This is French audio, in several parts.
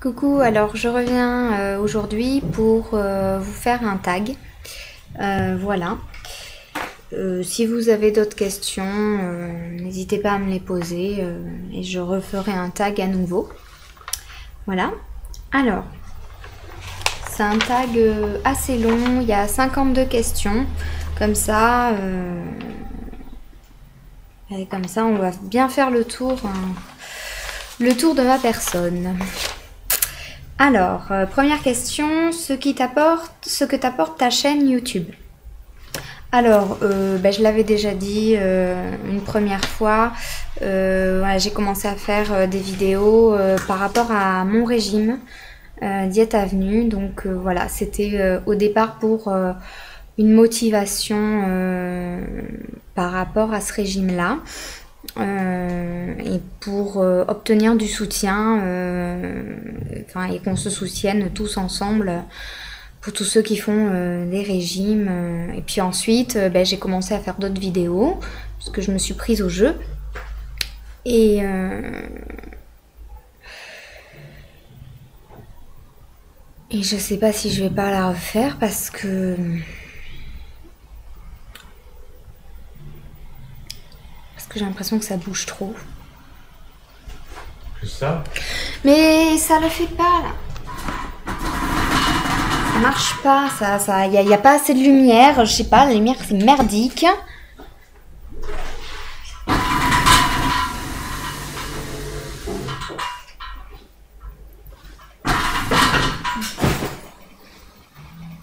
Coucou, alors je reviens aujourd'hui pour vous faire un tag. Voilà. Si vous avez d'autres questions, n'hésitez pas à me les poser et je referai un tag à nouveau. Voilà. Alors, c'est un tag assez long, il y a 52 questions. Comme ça, on va bien faire le tour de ma personne. Alors, première question, ce que t'apporte ta chaîne YouTube. Alors, je l'avais déjà dit une première fois, voilà, j'ai commencé à faire des vidéos par rapport à mon régime Diète Avenue. Donc voilà, c'était au départ pour une motivation par rapport à ce régime-là. Et pour obtenir du soutien, et qu'on se soutienne tous ensemble pour tous ceux qui font des régimes. Et puis ensuite, j'ai commencé à faire d'autres vidéos parce que je me suis prise au jeu. Et je sais pas si je vais pas la refaire parce que j'ai l'impression que ça bouge trop. C'est ça? Mais ça le fait pas là. Ça marche pas, y a pas assez de lumière, je sais pas, la lumière c'est merdique.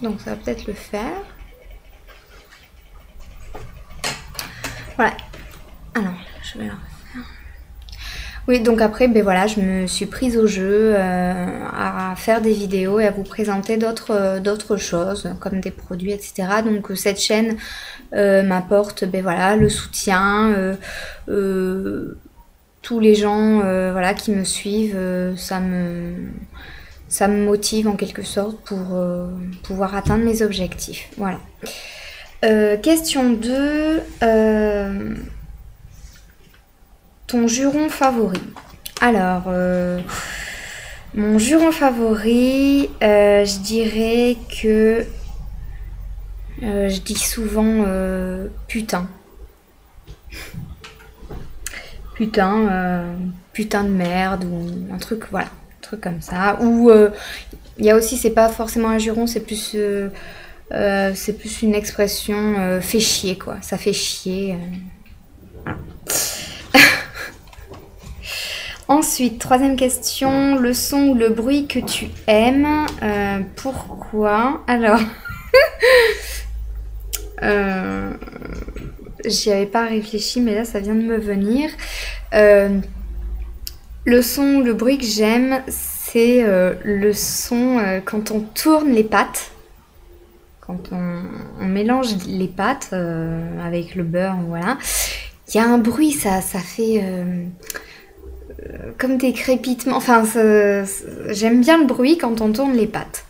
Donc ça va peut-être le faire. Voilà. Alors, je vais la refaire. Oui, donc après, voilà, je me suis prise au jeu à faire des vidéos et à vous présenter d'autres choses, comme des produits, etc. Donc cette chaîne m'apporte, voilà, le soutien, tous les gens, voilà, qui me suivent, ça me motive en quelque sorte pour pouvoir atteindre mes objectifs. Voilà. Question 2. Ton juron favori. Alors, mon juron favori, je dirais que je dis souvent putain. Putain de merde ou un truc, voilà, un truc comme ça. Ou il y a aussi, c'est pas forcément un juron, c'est plus une expression fait chier, quoi. Ça fait chier. Voilà. Ensuite, troisième question, le son ou le bruit que tu aimes, pourquoi? Alors, j'y avais pas réfléchi, mais là ça vient de me venir. Le son ou le bruit que j'aime, c'est le son quand on tourne les pâtes. Quand on mélange les pâtes avec le beurre, voilà. Il y a un bruit, ça fait comme des crépitements. Enfin, j'aime bien le bruit quand on tourne les pâtes.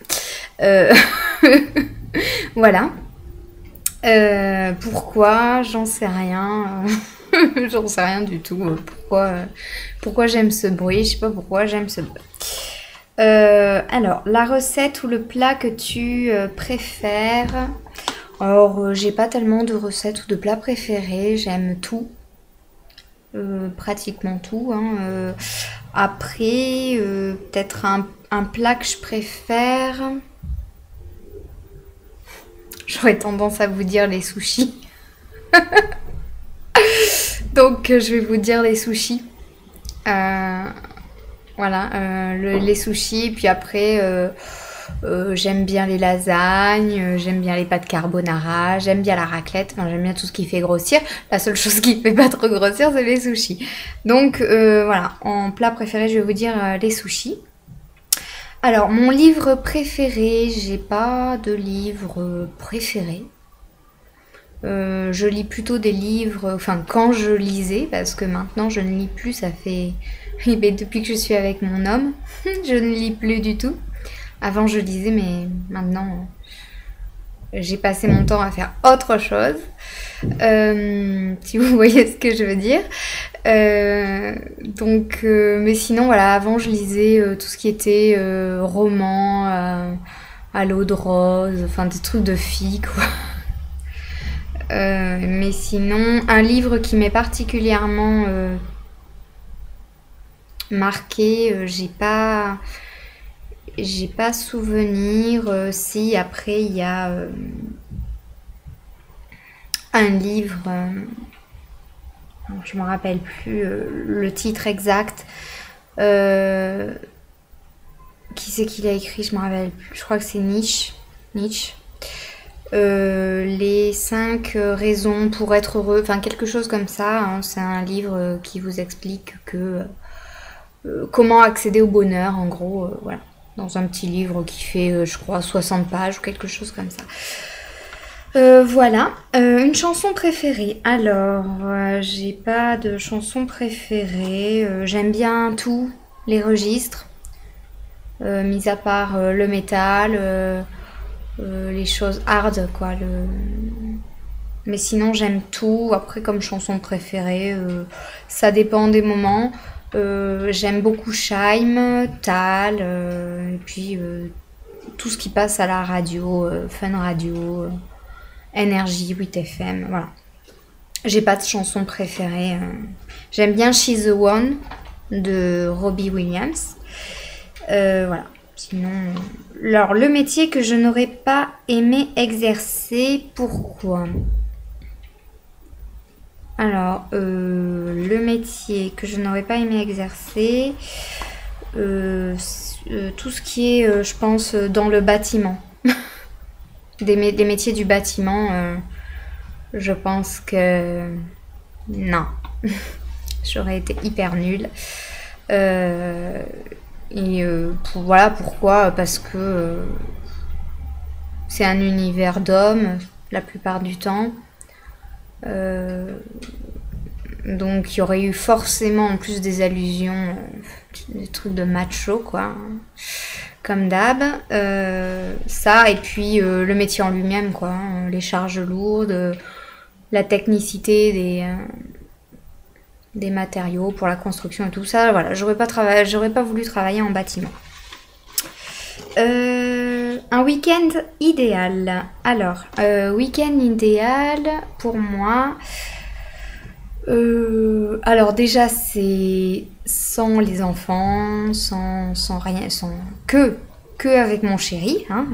Voilà. Pourquoi? J'en sais rien. J'en sais rien du tout. Pourquoi j'aime ce bruit? Je sais pas pourquoi j'aime ce bruit. Alors, la recette ou le plat que tu préfères? Alors, j'ai pas tellement de recettes ou de plats préférés. J'aime tout. Pratiquement tout. Hein. Après, peut-être un plat que je préfère. J'aurais tendance à vous dire les sushis. Donc, je vais vous dire les sushis. Voilà, les sushis. Puis après, j'aime bien les lasagnes, j'aime bien les pâtes carbonara, j'aime bien la raclette. Enfin, j'aime bien tout ce qui fait grossir. La seule chose qui ne fait pas trop grossir, c'est les sushis. Donc, voilà, en plat préféré, je vais vous dire les sushis. Alors, mon livre préféré, j'ai pas de livre préféré. Je lis plutôt des livres, enfin quand je lisais, parce que maintenant je ne lis plus, ça fait... depuis que je suis avec mon homme, je ne lis plus du tout. Avant je lisais, mais maintenant j'ai passé mon temps à faire autre chose. Si vous voyez ce que je veux dire. Mais sinon, voilà, avant je lisais tout ce qui était roman à l'eau de rose, enfin des trucs de filles, quoi. Mais sinon, un livre qui m'est particulièrement marqué, j'ai pas souvenir. Si après il y a un livre, je me rappelle plus le titre exact. Qui c'est qui l'a écrit? Je me rappelle plus. Je crois que c'est Nietzsche. Les 5 raisons pour être heureux, enfin quelque chose comme ça. Hein. C'est un livre qui vous explique que comment accéder au bonheur, en gros, voilà. Dans un petit livre qui fait, je crois, 60 pages ou quelque chose comme ça. Voilà. Une chanson préférée. Alors, j'ai pas de chanson préférée. J'aime bien tous les registres, mis à part le métal, les choses hard, quoi. Mais sinon, j'aime tout. Après, comme chanson préférée, ça dépend des moments. J'aime beaucoup Scheim, Tal, et puis tout ce qui passe à la radio, Fun Radio, Énergie, 8FM, voilà. J'ai pas de chanson préférée. J'aime bien She's the One de Robbie Williams. Voilà. Sinon, alors le métier que je n'aurais pas aimé exercer, pourquoi? Alors, le métier que je n'aurais pas aimé exercer, tout ce qui est, je pense, dans le bâtiment. Des métiers du bâtiment, je pense que non. J'aurais été hyper nulle. Voilà pourquoi, parce que c'est un univers d'hommes la plupart du temps. Donc il y aurait eu forcément en plus des allusions, des trucs de macho, quoi, comme d'hab. Ça, et puis le métier en lui-même, quoi, hein, les charges lourdes, la technicité des matériaux pour la construction et tout ça. Voilà, j'aurais pas voulu travailler en bâtiment. Un week-end idéal. Alors, week-end idéal pour moi. Alors déjà c'est sans les enfants, sans rien, que avec mon chéri, hein,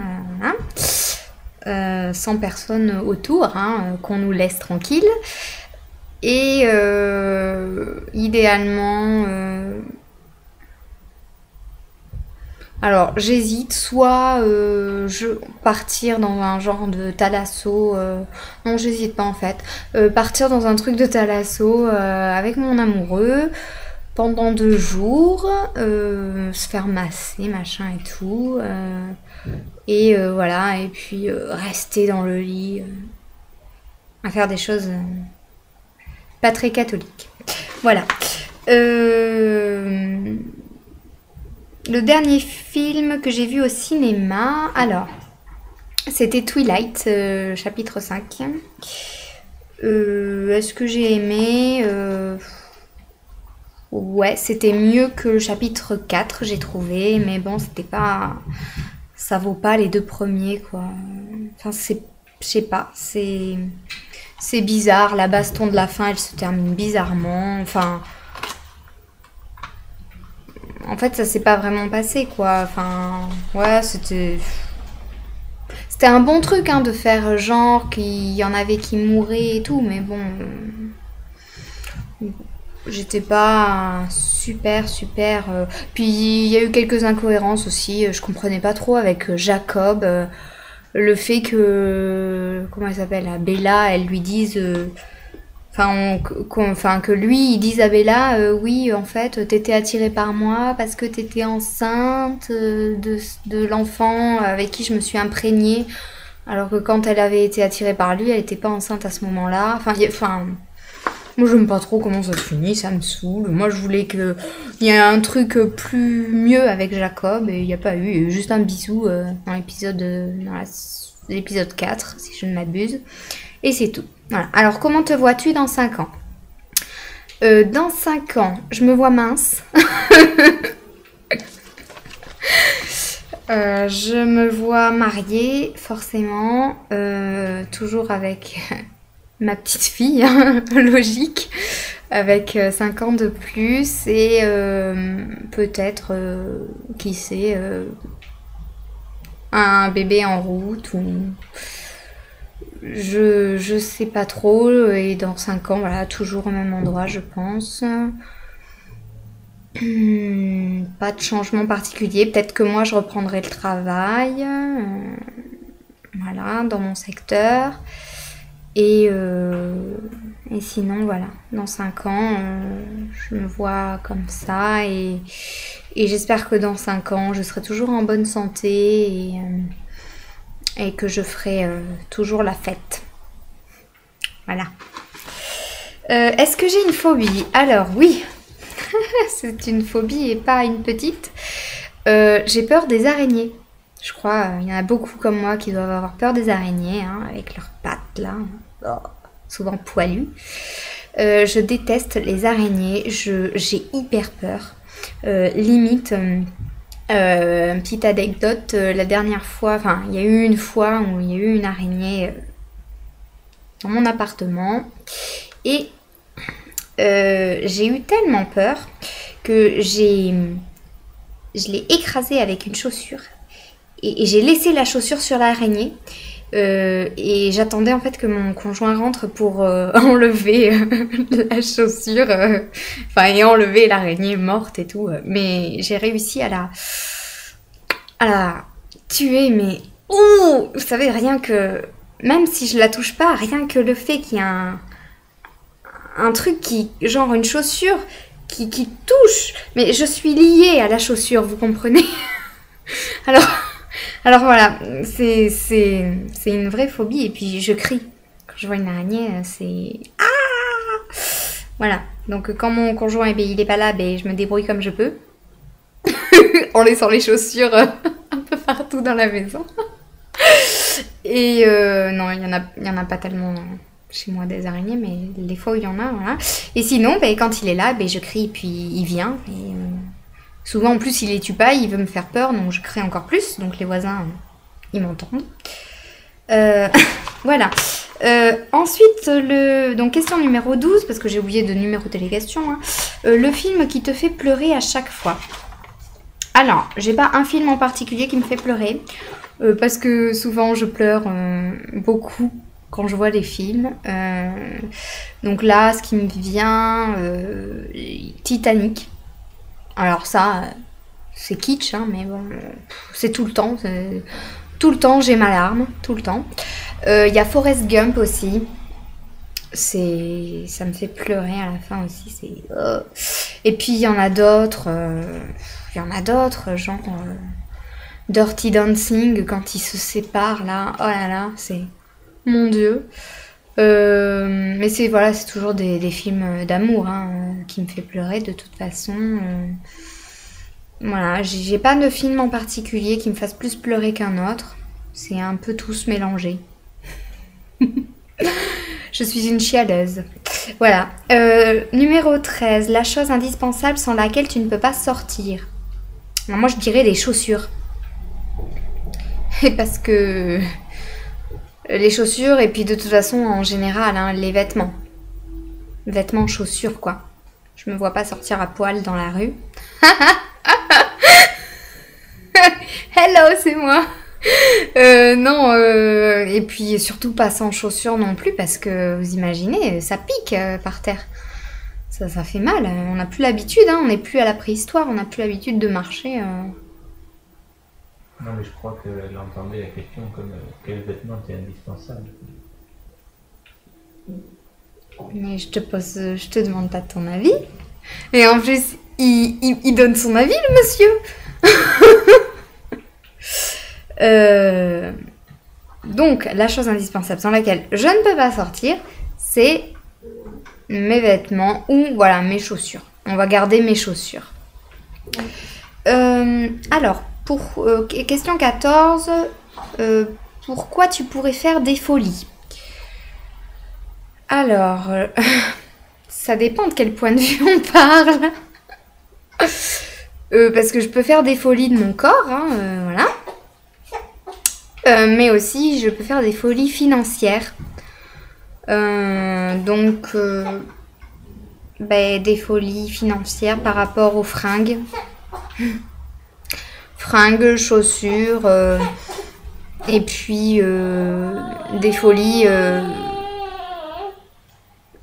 sans personne autour, hein, qu'on nous laisse tranquille. Et idéalement, alors j'hésite, soit partir dans un genre de thalasso, non j'hésite pas en fait, partir dans un truc de thalasso avec mon amoureux pendant 2 jours, se faire masser, machin et tout, et voilà, et puis rester dans le lit, à faire des choses pas très catholiques. Voilà. Le dernier film que j'ai vu au cinéma, alors, c'était Twilight, chapitre 5. Est-ce que j'ai aimé? Ouais, c'était mieux que le chapitre 4, j'ai trouvé, mais bon, c'était pas... Ça vaut pas les 2 premiers, quoi. Enfin, je sais pas, c'est bizarre, la baston de la fin, elle se termine bizarrement, enfin... En fait, ça s'est pas vraiment passé, quoi. Enfin, ouais, c'était un bon truc, hein, de faire genre qu'il y en avait qui mouraient et tout, mais bon, j'étais pas super. Puis il y a eu quelques incohérences aussi. Je comprenais pas trop avec Jacob, le fait que, comment elle s'appelle, Bella, elle lui dise. Que lui, il dise à Bella, oui, en fait, t'étais attirée par moi parce que t'étais enceinte de l'enfant avec qui je me suis imprégnée, alors que quand elle avait été attirée par lui, elle était pas enceinte à ce moment-là. Moi, j'aime pas trop comment ça se finit, ça me saoule. Moi, je voulais qu'il y ait un truc plus mieux avec Jacob, et il n'y a pas eu. Il y a eu juste un bisou dans l'épisode, dans la l'épisode 4, si je ne m'abuse. Et c'est tout. Voilà. Alors, comment te vois-tu dans 5 ans? Dans 5 ans, je me vois mince. Je me vois mariée, forcément. Toujours avec ma petite fille, hein, logique. Avec 5 ans de plus. Et peut-être, qui sait, un bébé en route ou... Je sais pas trop, et dans 5 ans, voilà, toujours au même endroit, je pense. Pas de changement particulier. Peut-être que moi, je reprendrai le travail, voilà, dans mon secteur. Et sinon, voilà, dans 5 ans, je me vois comme ça. Et j'espère que dans 5 ans, je serai toujours en bonne santé et que je ferai toujours la fête. Voilà. Est-ce que j'ai une phobie? Alors oui, c'est une phobie et pas une petite. J'ai peur des araignées. Je crois il y en a beaucoup comme moi qui doivent avoir peur des araignées, hein, avec leurs pattes là, souvent poilues. Je déteste les araignées, j'ai hyper peur. Limite... petite anecdote, la dernière fois, enfin il y a eu une fois où il y a eu une araignée dans mon appartement et j'ai eu tellement peur que je l'ai écrasée avec une chaussure et j'ai laissé la chaussure sur l'araignée. Et j'attendais en fait que mon conjoint rentre pour enlever la chaussure, et enlever l'araignée morte et tout. Mais j'ai réussi à la tuer, mais ouh, vous savez, rien que, même si je la touche pas, rien que le fait qu'il y a un truc qui, genre une chaussure qui touche, mais je suis liée à la chaussure, vous comprenez? Alors voilà, c'est une vraie phobie. Et puis je crie. Quand je vois une araignée, c'est... Ah! Voilà. Donc quand mon conjoint il est pas là, je me débrouille comme je peux. En laissant les chaussures un peu partout dans la maison. Et non, il y en a pas tellement chez moi des araignées, mais les fois où il y en a, voilà. Et sinon, quand il est là, je crie et puis il vient. Et... souvent, en plus, il les tue pas, il veut me faire peur, donc je crie encore plus. Donc les voisins, ils m'entendent. Voilà. Ensuite, donc question numéro 12, parce que j'ai oublié de numéroter les questions. Hein. Le film qui te fait pleurer à chaque fois. Alors, j'ai pas un film en particulier qui me fait pleurer, parce que souvent, je pleure beaucoup quand je vois les films. Donc là, ce qui me vient, Titanic. Alors ça, c'est kitsch, hein, mais bon, c'est tout le temps. Tout le temps, j'ai ma larme, tout le temps. Il y a Forrest Gump aussi. Ça me fait pleurer à la fin aussi. Et puis il y en a d'autres. Genre Dirty Dancing, quand ils se séparent là. Oh là là, c'est... Mon Dieu. Mais c'est toujours des films d'amour, hein, qui me fait pleurer de toute façon. Voilà, j'ai pas de film en particulier qui me fasse plus pleurer qu'un autre. C'est un peu tous mélangés. Je suis une chialeuse. Voilà. Numéro 13, la chose indispensable sans laquelle tu ne peux pas sortir. Alors moi je dirais les chaussures. Et parce que... les chaussures et puis de toute façon en général, hein, les vêtements. Vêtements, chaussures quoi. Je me vois pas sortir à poil dans la rue. Hello, c'est moi. Non, et puis surtout pas sans chaussures non plus parce que vous imaginez, ça pique par terre. Ça fait mal. On n'a plus l'habitude, hein, on n'est plus à la préhistoire, on n'a plus l'habitude de marcher. Non, mais je crois qu'elle entendait la question comme quel vêtement est indispensable. Mais je te demande pas ton avis. Et en plus, il donne son avis, le monsieur. Donc, la chose indispensable sans laquelle je ne peux pas sortir, c'est mes vêtements ou voilà mes chaussures. On va garder mes chaussures. Alors, pour question 14, pourquoi tu pourrais faire des folies? Alors, ça dépend de quel point de vue on parle. Parce que je peux faire des folies de mon corps, hein, voilà. Mais aussi, je peux faire des folies financières. Donc, des folies financières par rapport aux fringues. Fringues, chaussures, et puis des folies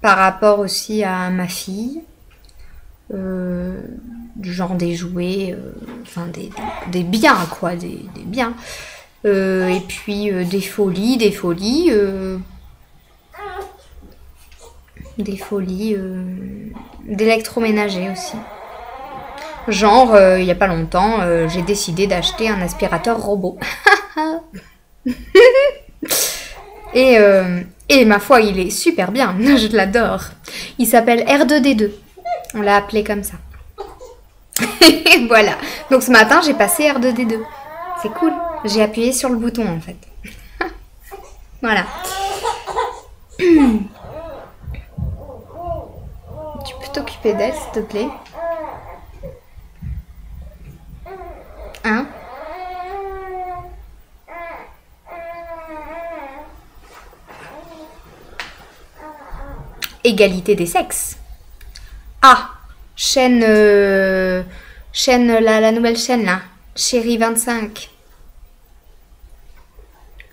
par rapport aussi à ma fille. Du genre des jouets, enfin des biens, quoi, des biens. Et puis des folies d'électroménager aussi. Genre, il n'y a pas longtemps, j'ai décidé d'acheter un aspirateur robot. Et ma foi, il est super bien, je l'adore. Il s'appelle R2D2. On l'a appelé comme ça. Voilà. Donc ce matin, j'ai passé R2D2. C'est cool. J'ai appuyé sur le bouton en fait. Voilà. Tu peux t'occuper d'elle, s'il te plaît? Hein? Égalité des sexes. Ah, chaîne, la nouvelle chaîne là, Chérie 25.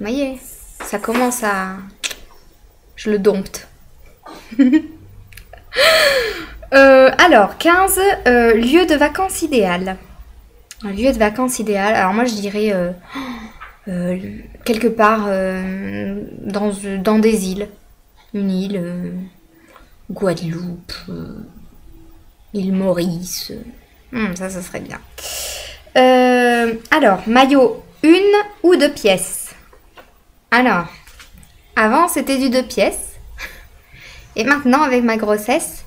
Vous voyez, ça commence à... Je le dompte. Alors, 15, lieu de vacances idéal. Un lieu de vacances idéal, alors moi je dirais quelque part dans des îles. Une île, Guadeloupe, île Maurice. Ça serait bien. Alors, maillot, 1 ou 2 pièces? Alors, avant c'était du 2 pièces. Et maintenant, avec ma grossesse,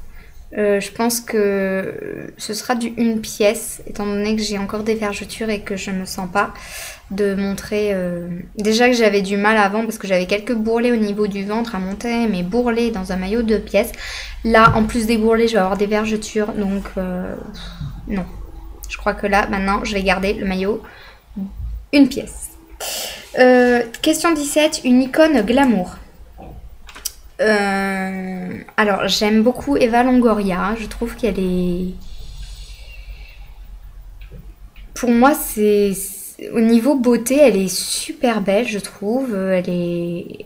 je pense que ce sera du 1 pièce, étant donné que j'ai encore des vergetures et que je me sens pas de montrer... Déjà que j'avais du mal avant parce que j'avais quelques bourrelets au niveau du ventre à monter mes bourrelets dans un maillot 2 pièces. Là, en plus des bourrelets, je vais avoir des vergetures, donc non. Je crois que là, maintenant, je vais garder le maillot 1 pièce. Question 17, une icône glamour. Alors, j'aime beaucoup Eva Longoria. Je trouve qu'elle est... Pour moi, c'est... Au niveau beauté, elle est super belle, je trouve. Elle est...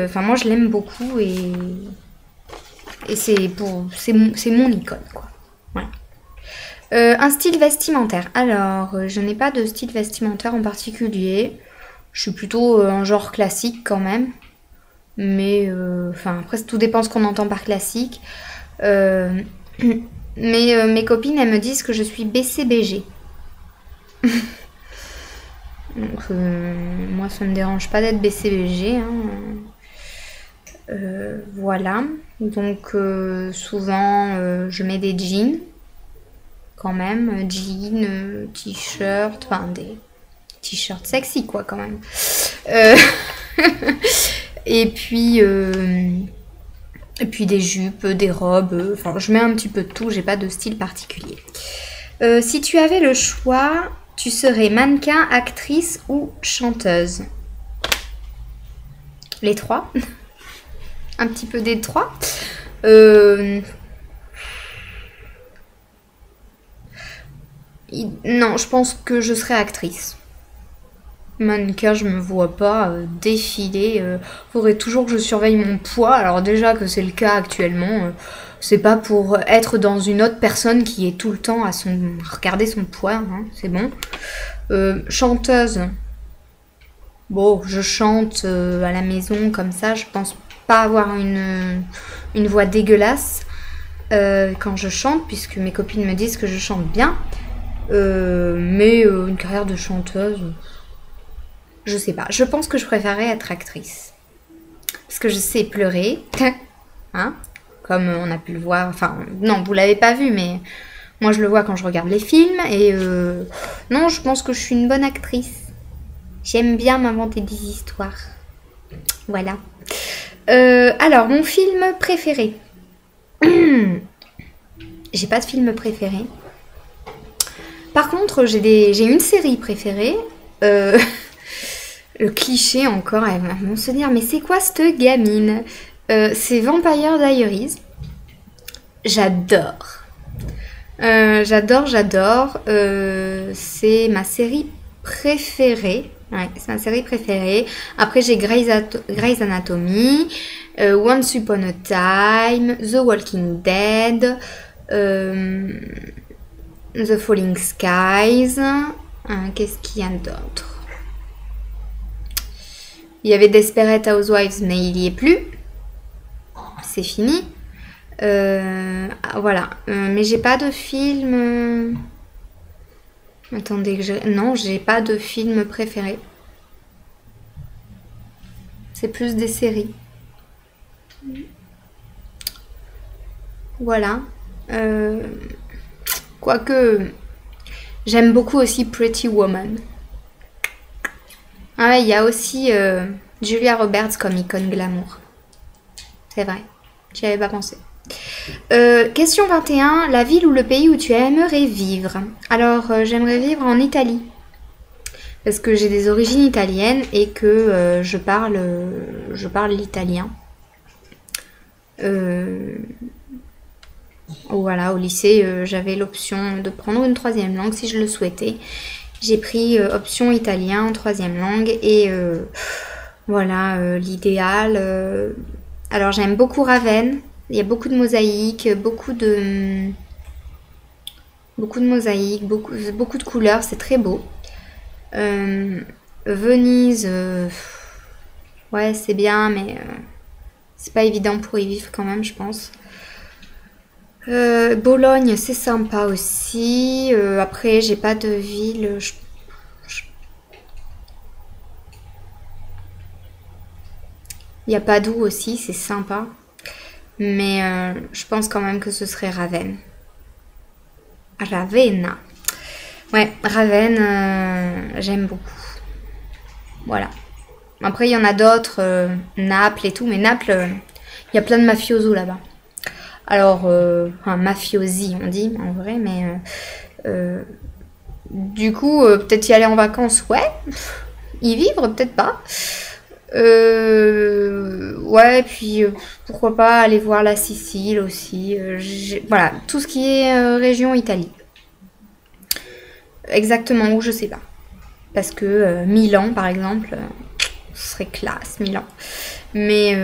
Enfin, moi, je l'aime beaucoup et c'est mon icône, quoi. Voilà. Un style vestimentaire. Alors, je n'ai pas de style vestimentaire en particulier. Je suis plutôt un genre classique quand même. Mais, enfin, après, tout dépend ce qu'on entend par classique. Mais mes copines, elles me disent que je suis BCBG. Donc, moi, ça me dérange pas d'être BCBG. Hein. Voilà. Donc, souvent, je mets des jeans. Quand même. Jeans, t-shirts. Enfin, des t-shirts sexy, quoi, quand même. Et puis des jupes, des robes, enfin je mets un petit peu de tout, j'ai pas de style particulier. Si tu avais le choix, tu serais mannequin, actrice ou chanteuse? Les trois. Un petit peu des trois. Non, je pense que je serais actrice. Mannequin, je me vois pas défiler. Faudrait toujours que je surveille mon poids. Alors déjà que c'est le cas actuellement, c'est pas pour être dans une autre personne qui est tout le temps à regarder son poids. Hein, c'est bon. Chanteuse. Bon, je chante à la maison comme ça. Je pense pas avoir une voix dégueulasse quand je chante, puisque mes copines me disent que je chante bien. Mais une carrière de chanteuse... Je sais pas. Je pense que je préférerais être actrice. Parce que je sais pleurer. Hein? Comme on a pu le voir. Enfin, non, vous l'avez pas vu, mais moi je le vois quand je regarde les films. Et non, je pense que je suis une bonne actrice. J'aime bien m'inventer des histoires. Voilà. Alors, mon film préféré. J'ai pas de film préféré. Par contre, j'ai une série préférée. Le cliché encore, elles vont se dire, mais c'est quoi cette gamine? C'est Vampire Diaries. J'adore. J'adore. C'est ma série préférée. Ouais, c'est ma série préférée. Après, j'ai Grey's Anatomy, Once Upon a Time, The Walking Dead, The Falling Skies. Qu'est-ce qu'il y a d'autre? Il y avait Desperate Housewives, mais il y est plus. C'est fini. Voilà. Mais j'ai pas de film. Attendez que je... Non, j'ai pas de film préféré. C'est plus des séries. Voilà. Quoique, j'aime beaucoup aussi Pretty Woman. Ah, il y a aussi Julia Roberts comme icône glamour. C'est vrai. J'y avais pas pensé. Question 21. La ville ou le pays où tu aimerais vivre? Alors, j'aimerais vivre en Italie. Parce que j'ai des origines italiennes et que je parle l'italien. Voilà, au lycée, j'avais l'option de prendre une troisième langue si je le souhaitais. J'ai pris option italien en troisième langue et voilà, l'idéal. Alors, j'aime beaucoup Ravenne. Il y a beaucoup de mosaïques, beaucoup de mosaïques, beaucoup de couleurs, c'est très beau. Venise, ouais, c'est bien, mais c'est pas évident pour y vivre quand même, je pense. Bologne, c'est sympa aussi. Après, j'ai pas de ville. Il y a Padoue aussi, c'est sympa. Mais je pense quand même que ce serait Ravenne. Ravenna. Ouais, Ravenne, j'aime beaucoup. Voilà. Après, il y en a d'autres, Naples et tout. Mais Naples, il y a plein de mafiosos là-bas. Alors, enfin, mafiosi, on dit en vrai, mais du coup, peut-être y aller en vacances, ouais. Y vivre, peut-être pas. Ouais, puis pourquoi pas aller voir la Sicile aussi. Voilà, tout ce qui est région Italie. Exactement où, je sais pas. Parce que Milan, par exemple, ce serait classe, Milan. Mais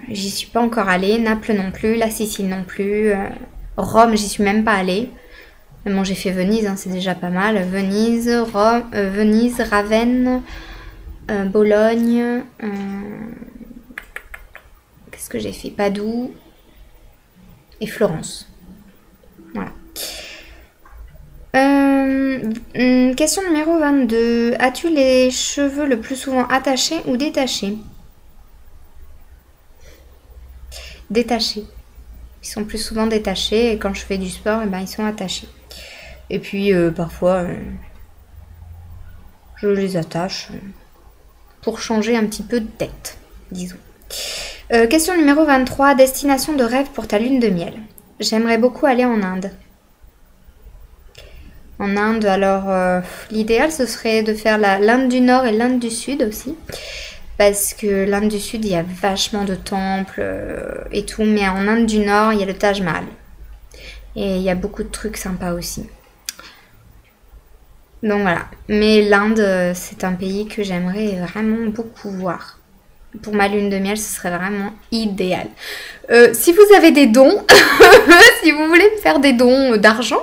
j'y suis pas encore allée. Naples non plus, la Sicile non plus. Rome, j'y suis même pas allée. Mais bon, j'ai fait Venise, hein, c'est déjà pas mal. Venise, Rome, Venise, Ravenne, Bologne. Qu'est-ce que j'ai fait? Padoue et Florence. Voilà. Question numéro 22. As-tu les cheveux le plus souvent attachés ou détachés? Détachés. Ils sont plus souvent détachés et quand je fais du sport, eh ben, ils sont attachés. Et puis parfois, je les attache pour changer un petit peu de tête, disons. Question numéro 23. Destination de rêve pour ta lune de miel. J'aimerais beaucoup aller en Inde. En Inde, alors l'idéal ce serait de faire l'Inde du Nord et l'Inde du Sud aussi. Parce que l'Inde du Sud, il y a vachement de temples et tout. Mais en Inde du Nord, il y a le Taj Mahal. Et il y a beaucoup de trucs sympas aussi. Donc voilà. Mais l'Inde, c'est un pays que j'aimerais vraiment beaucoup voir. Pour ma lune de miel, ce serait vraiment idéal. Si vous avez des dons, si vous voulez me faire des dons d'argent,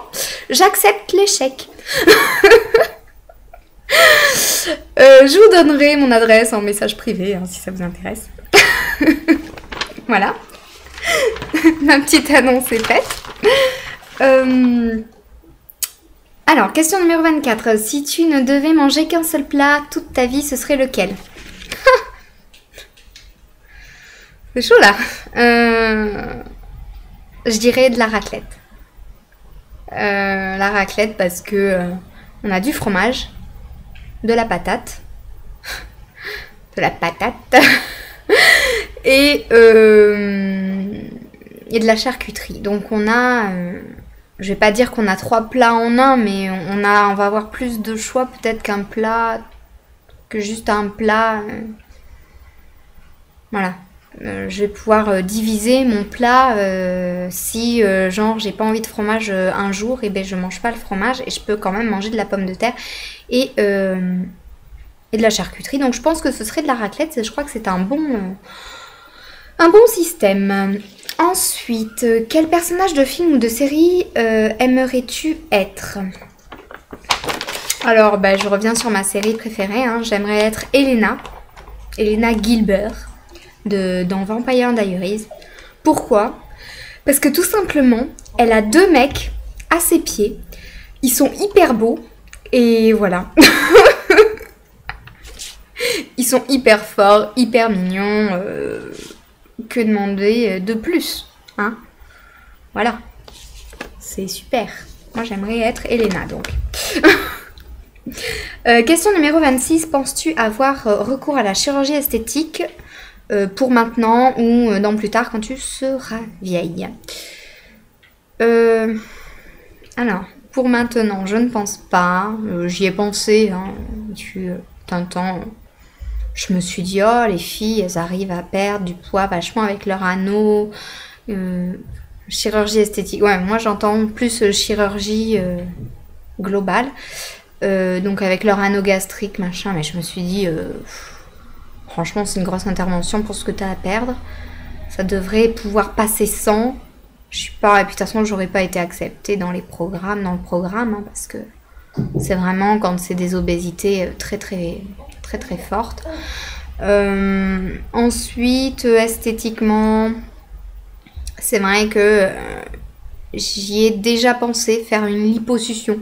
j'accepte les chèques. Je vous donnerai mon adresse en message privé, hein, si ça vous intéresse. Voilà. Ma petite annonce est faite. Alors, question numéro 24. Si tu ne devais manger qu'un seul plat toute ta vie, ce serait lequel? C'est chaud là. Je dirais de la raclette. La raclette parce que on a du fromage, de la patate, de la patate et de la charcuterie. Donc on a, je vais pas dire qu'on a 3 plats en un, mais on va avoir plus de choix peut-être qu'un plat, que juste un plat. Voilà. Je vais pouvoir diviser mon plat si genre j'ai pas envie de fromage un jour, et ben je mange pas le fromage et je peux quand même manger de la pomme de terre et de la charcuterie. Donc je pense que ce serait de la raclette. Je crois que c'est un bon système. Ensuite, quel personnage de film ou de série aimerais-tu être? Alors bah, je reviens sur ma série préférée, hein. J'aimerais être Elena Gilbert dans Vampire Diaries. Pourquoi? Parce que tout simplement, elle a 2 mecs à ses pieds. Ils sont hyper beaux. Et voilà. Ils sont hyper forts, hyper mignons. Que demander de plus, hein? Voilà. C'est super. Moi, j'aimerais être Elena, donc. Question numéro 26. Penses-tu avoir recours à la chirurgie esthétique pour maintenant ou dans plus tard quand tu seras vieille? Alors, pour maintenant, je ne pense pas. J'y ai pensé, hein, un temps. Je me suis dit, oh, les filles, elles arrivent à perdre du poids vachement avec leur anneau. Chirurgie esthétique. Ouais, moi, j'entends plus chirurgie globale. Donc, avec leur anneau gastrique, machin. Mais je me suis dit... franchement, c'est une grosse intervention pour ce que tu as à perdre. Ça devrait pouvoir passer sans. Je suis pas... Et puis, de toute façon, j'aurais pas été acceptée dans le programme, hein, parce que c'est vraiment quand c'est des obésités très, très, très, très fortes. Ensuite, esthétiquement, c'est vrai que j'y ai déjà pensé, faire une liposuction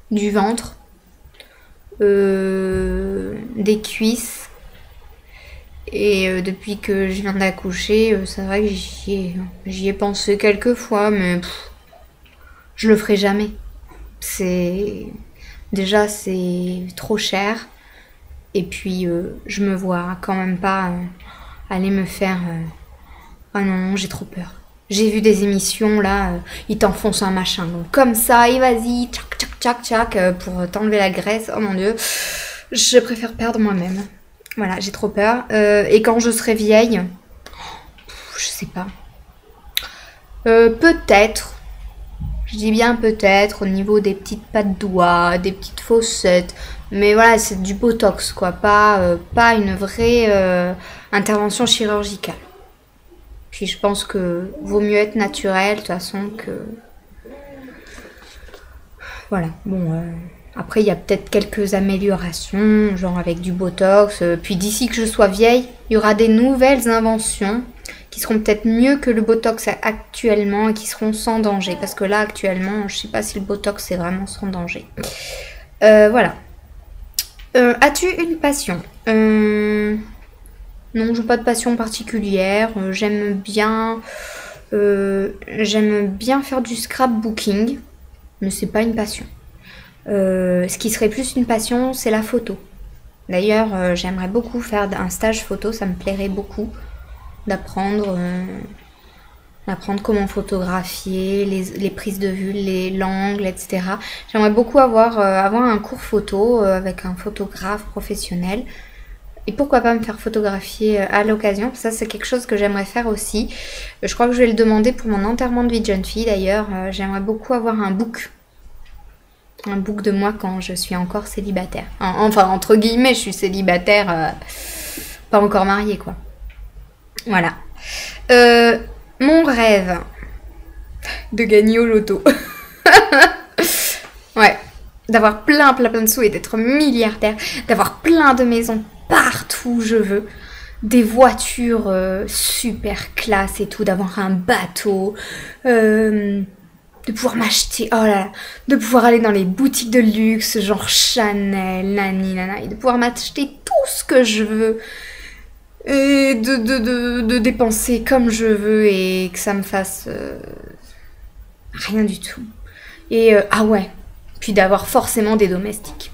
du ventre, des cuisses. Et depuis que je viens d'accoucher, c'est vrai que j'y ai pensé quelques fois, mais je le ferai jamais. Déjà, c'est trop cher. Et puis, je me vois quand même pas aller me faire... Ah non, j'ai trop peur. J'ai vu des émissions, là, ils t'enfoncent un machin. Donc, comme ça, et vas-y, tchac, tchac, tchac, tchac, pour t'enlever la graisse. Oh mon Dieu, je préfère perdre moi-même. Voilà, j'ai trop peur. Et quand je serai vieille, je sais pas. Peut-être, je dis bien peut-être, au niveau des petites pattes doigts, des petites fossettes. Mais voilà, c'est du botox, quoi. Pas une vraie intervention chirurgicale. Puis je pense que vaut mieux être naturel, de toute façon, que... Voilà, bon... Après, il y a peut-être quelques améliorations, genre avec du botox. Puis d'ici que je sois vieille, il y aura des nouvelles inventions qui seront peut-être mieux que le botox actuellement et qui seront sans danger. Parce que là, actuellement, je ne sais pas si le botox est vraiment sans danger. Voilà. As-tu une passion? Non, je n'ai pas de passion particulière. J'aime bien faire du scrapbooking, mais c'est pas une passion. Ce qui serait plus une passion, c'est la photo. D'ailleurs, j'aimerais beaucoup faire un stage photo, ça me plairait beaucoup d'apprendre comment photographier, les prises de vue, l'angle, etc. J'aimerais beaucoup avoir un cours photo avec un photographe professionnel. Et pourquoi pas me faire photographier à l'occasion. Ça, c'est quelque chose que j'aimerais faire aussi. Je crois que je vais le demander pour mon enterrement de vie de jeune fille. D'ailleurs, j'aimerais beaucoup avoir un book de moi quand je suis encore célibataire. Enfin, entre guillemets, je suis célibataire, pas encore mariée, quoi. Voilà. Mon rêve de gagner au loto. Ouais. D'avoir plein de sous et d'être milliardaire. D'avoir plein de maisons partout où je veux. Des voitures super classe et tout. D'avoir un bateau. De pouvoir m'acheter, oh là là, de pouvoir aller dans les boutiques de luxe, genre Chanel, nani, nana, et de pouvoir m'acheter tout ce que je veux, et de dépenser comme je veux, et que ça me fasse rien du tout. Et, ah ouais, puis d'avoir forcément des domestiques.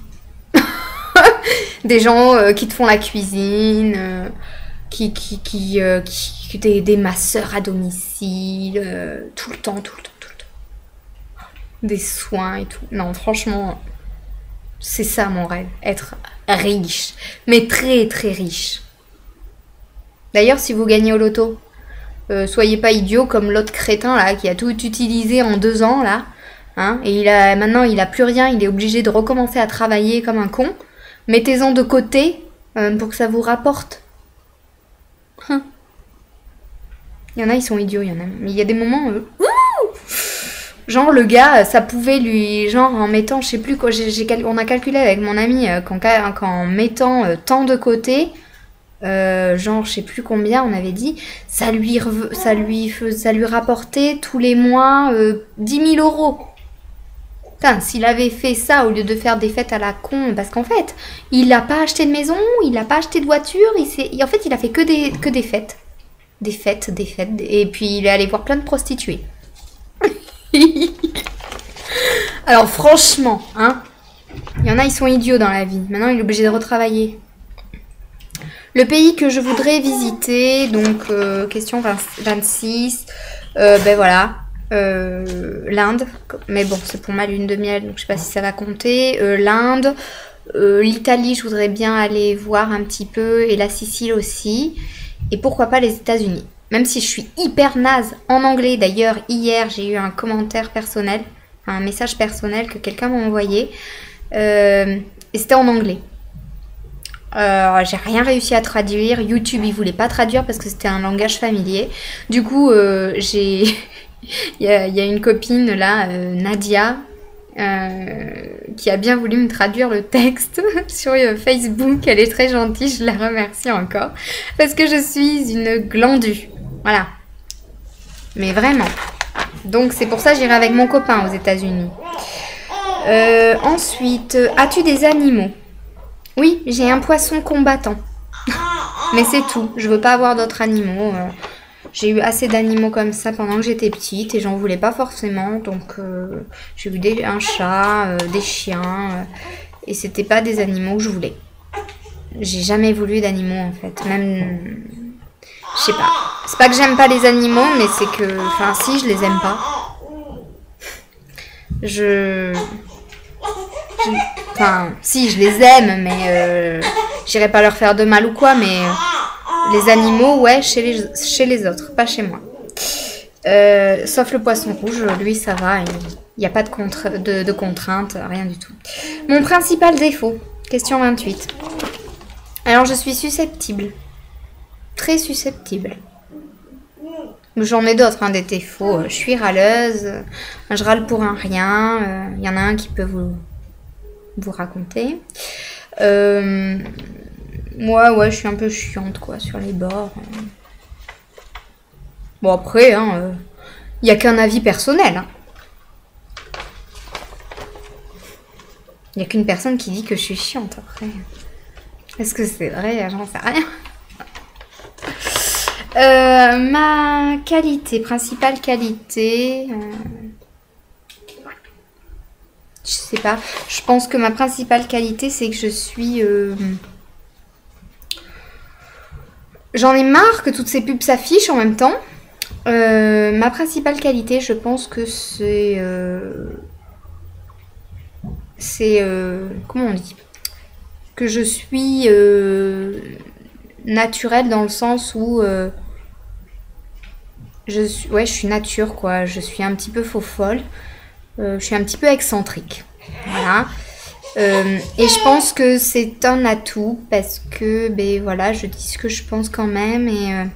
Des gens qui te font la cuisine, des masseurs à domicile, tout le temps. Des soins et tout. Non, franchement, c'est ça mon rêve, être riche, mais très très riche. D'ailleurs, si vous gagnez au loto, soyez pas idiots comme l'autre crétin là qui a tout utilisé en 2 ans là, hein, et maintenant il a plus rien, il est obligé de recommencer à travailler comme un con. Mettez-en de côté pour que ça vous rapporte. Hein. Il y en a, ils sont idiots, il y en a, mais il y a des moments. Genre le gars, ça pouvait lui, genre en mettant, je sais plus quoi, on a calculé avec mon ami qu'en mettant tant de côté. Genre je sais plus combien on avait dit, ça lui rapportait tous les mois 10 000 euros. Putain, s'il avait fait ça au lieu de faire des fêtes à la con, parce qu'en fait il n'a pas acheté de maison, il n'a pas acheté de voiture, en fait il a fait que des fêtes. Des fêtes, et puis il est allé voir plein de prostituées. Alors franchement, hein, il y en a, ils sont idiots dans la vie, maintenant il est obligé de retravailler. Le pays que je voudrais visiter, donc question 26, ben voilà, l'Inde, mais bon c'est pour ma lune de miel, donc je sais pas si ça va compter, l'Inde, l'Italie je voudrais bien aller voir un petit peu, et la Sicile aussi, et pourquoi pas les États-Unis. Même si je suis hyper naze en anglais, d'ailleurs hier j'ai eu un commentaire personnel, un message personnel que quelqu'un m'a envoyé, et c'était en anglais. J'ai rien réussi à traduire. YouTube il voulait pas traduire parce que c'était un langage familier. Du coup il y a une copine là, Nadia, qui a bien voulu me traduire le texte sur Facebook. Elle est très gentille, je la remercie encore parce que je suis une glandue, voilà, mais vraiment. Donc c'est pour ça que j'irai avec mon copain aux États-Unis. Ensuite, as-tu des animaux? Oui, j'ai un poisson combattant. Mais c'est tout. Je veux pas avoir d'autres animaux. J'ai eu assez d'animaux comme ça pendant que j'étais petite et j'en voulais pas forcément. Donc j'ai eu un chat, des chiens. Et c'était pas des animaux que je voulais. J'ai jamais voulu d'animaux en fait. Même... Je sais pas. C'est pas que j'aime pas les animaux, mais c'est que... Enfin si, je les aime pas. Enfin, si, je les aime, mais j'irai pas leur faire de mal ou quoi, mais les animaux, ouais, chez les autres, pas chez moi. Sauf le poisson rouge, lui, ça va, il n'y a pas de contraintes, rien du tout. Mon principal défaut, question 28. Alors, je suis susceptible, très susceptible. J'en ai d'autres, hein, des défauts. Je suis râleuse, je râle pour un rien, il y en a un qui peut vous raconter. Moi, ouais, je suis un peu chiante, quoi, sur les bords. Bon, après, hein, y a qu'un avis personnel. Hein. Y a qu'une personne qui dit que je suis chiante, après. Est-ce que c'est vrai? J'en sais rien. Ma qualité, principale qualité... je sais pas. Je pense que ma principale qualité, c'est que je suis... J'en ai marre que toutes ces pubs s'affichent en même temps. Ma principale qualité, je pense que c'est... comment on dit? Que je suis naturelle dans le sens où... je suis nature, quoi. Je suis un petit peu faux-folle. Je suis un petit peu excentrique. Voilà. Et je pense que c'est un atout parce que ben voilà, je dis ce que je pense quand même et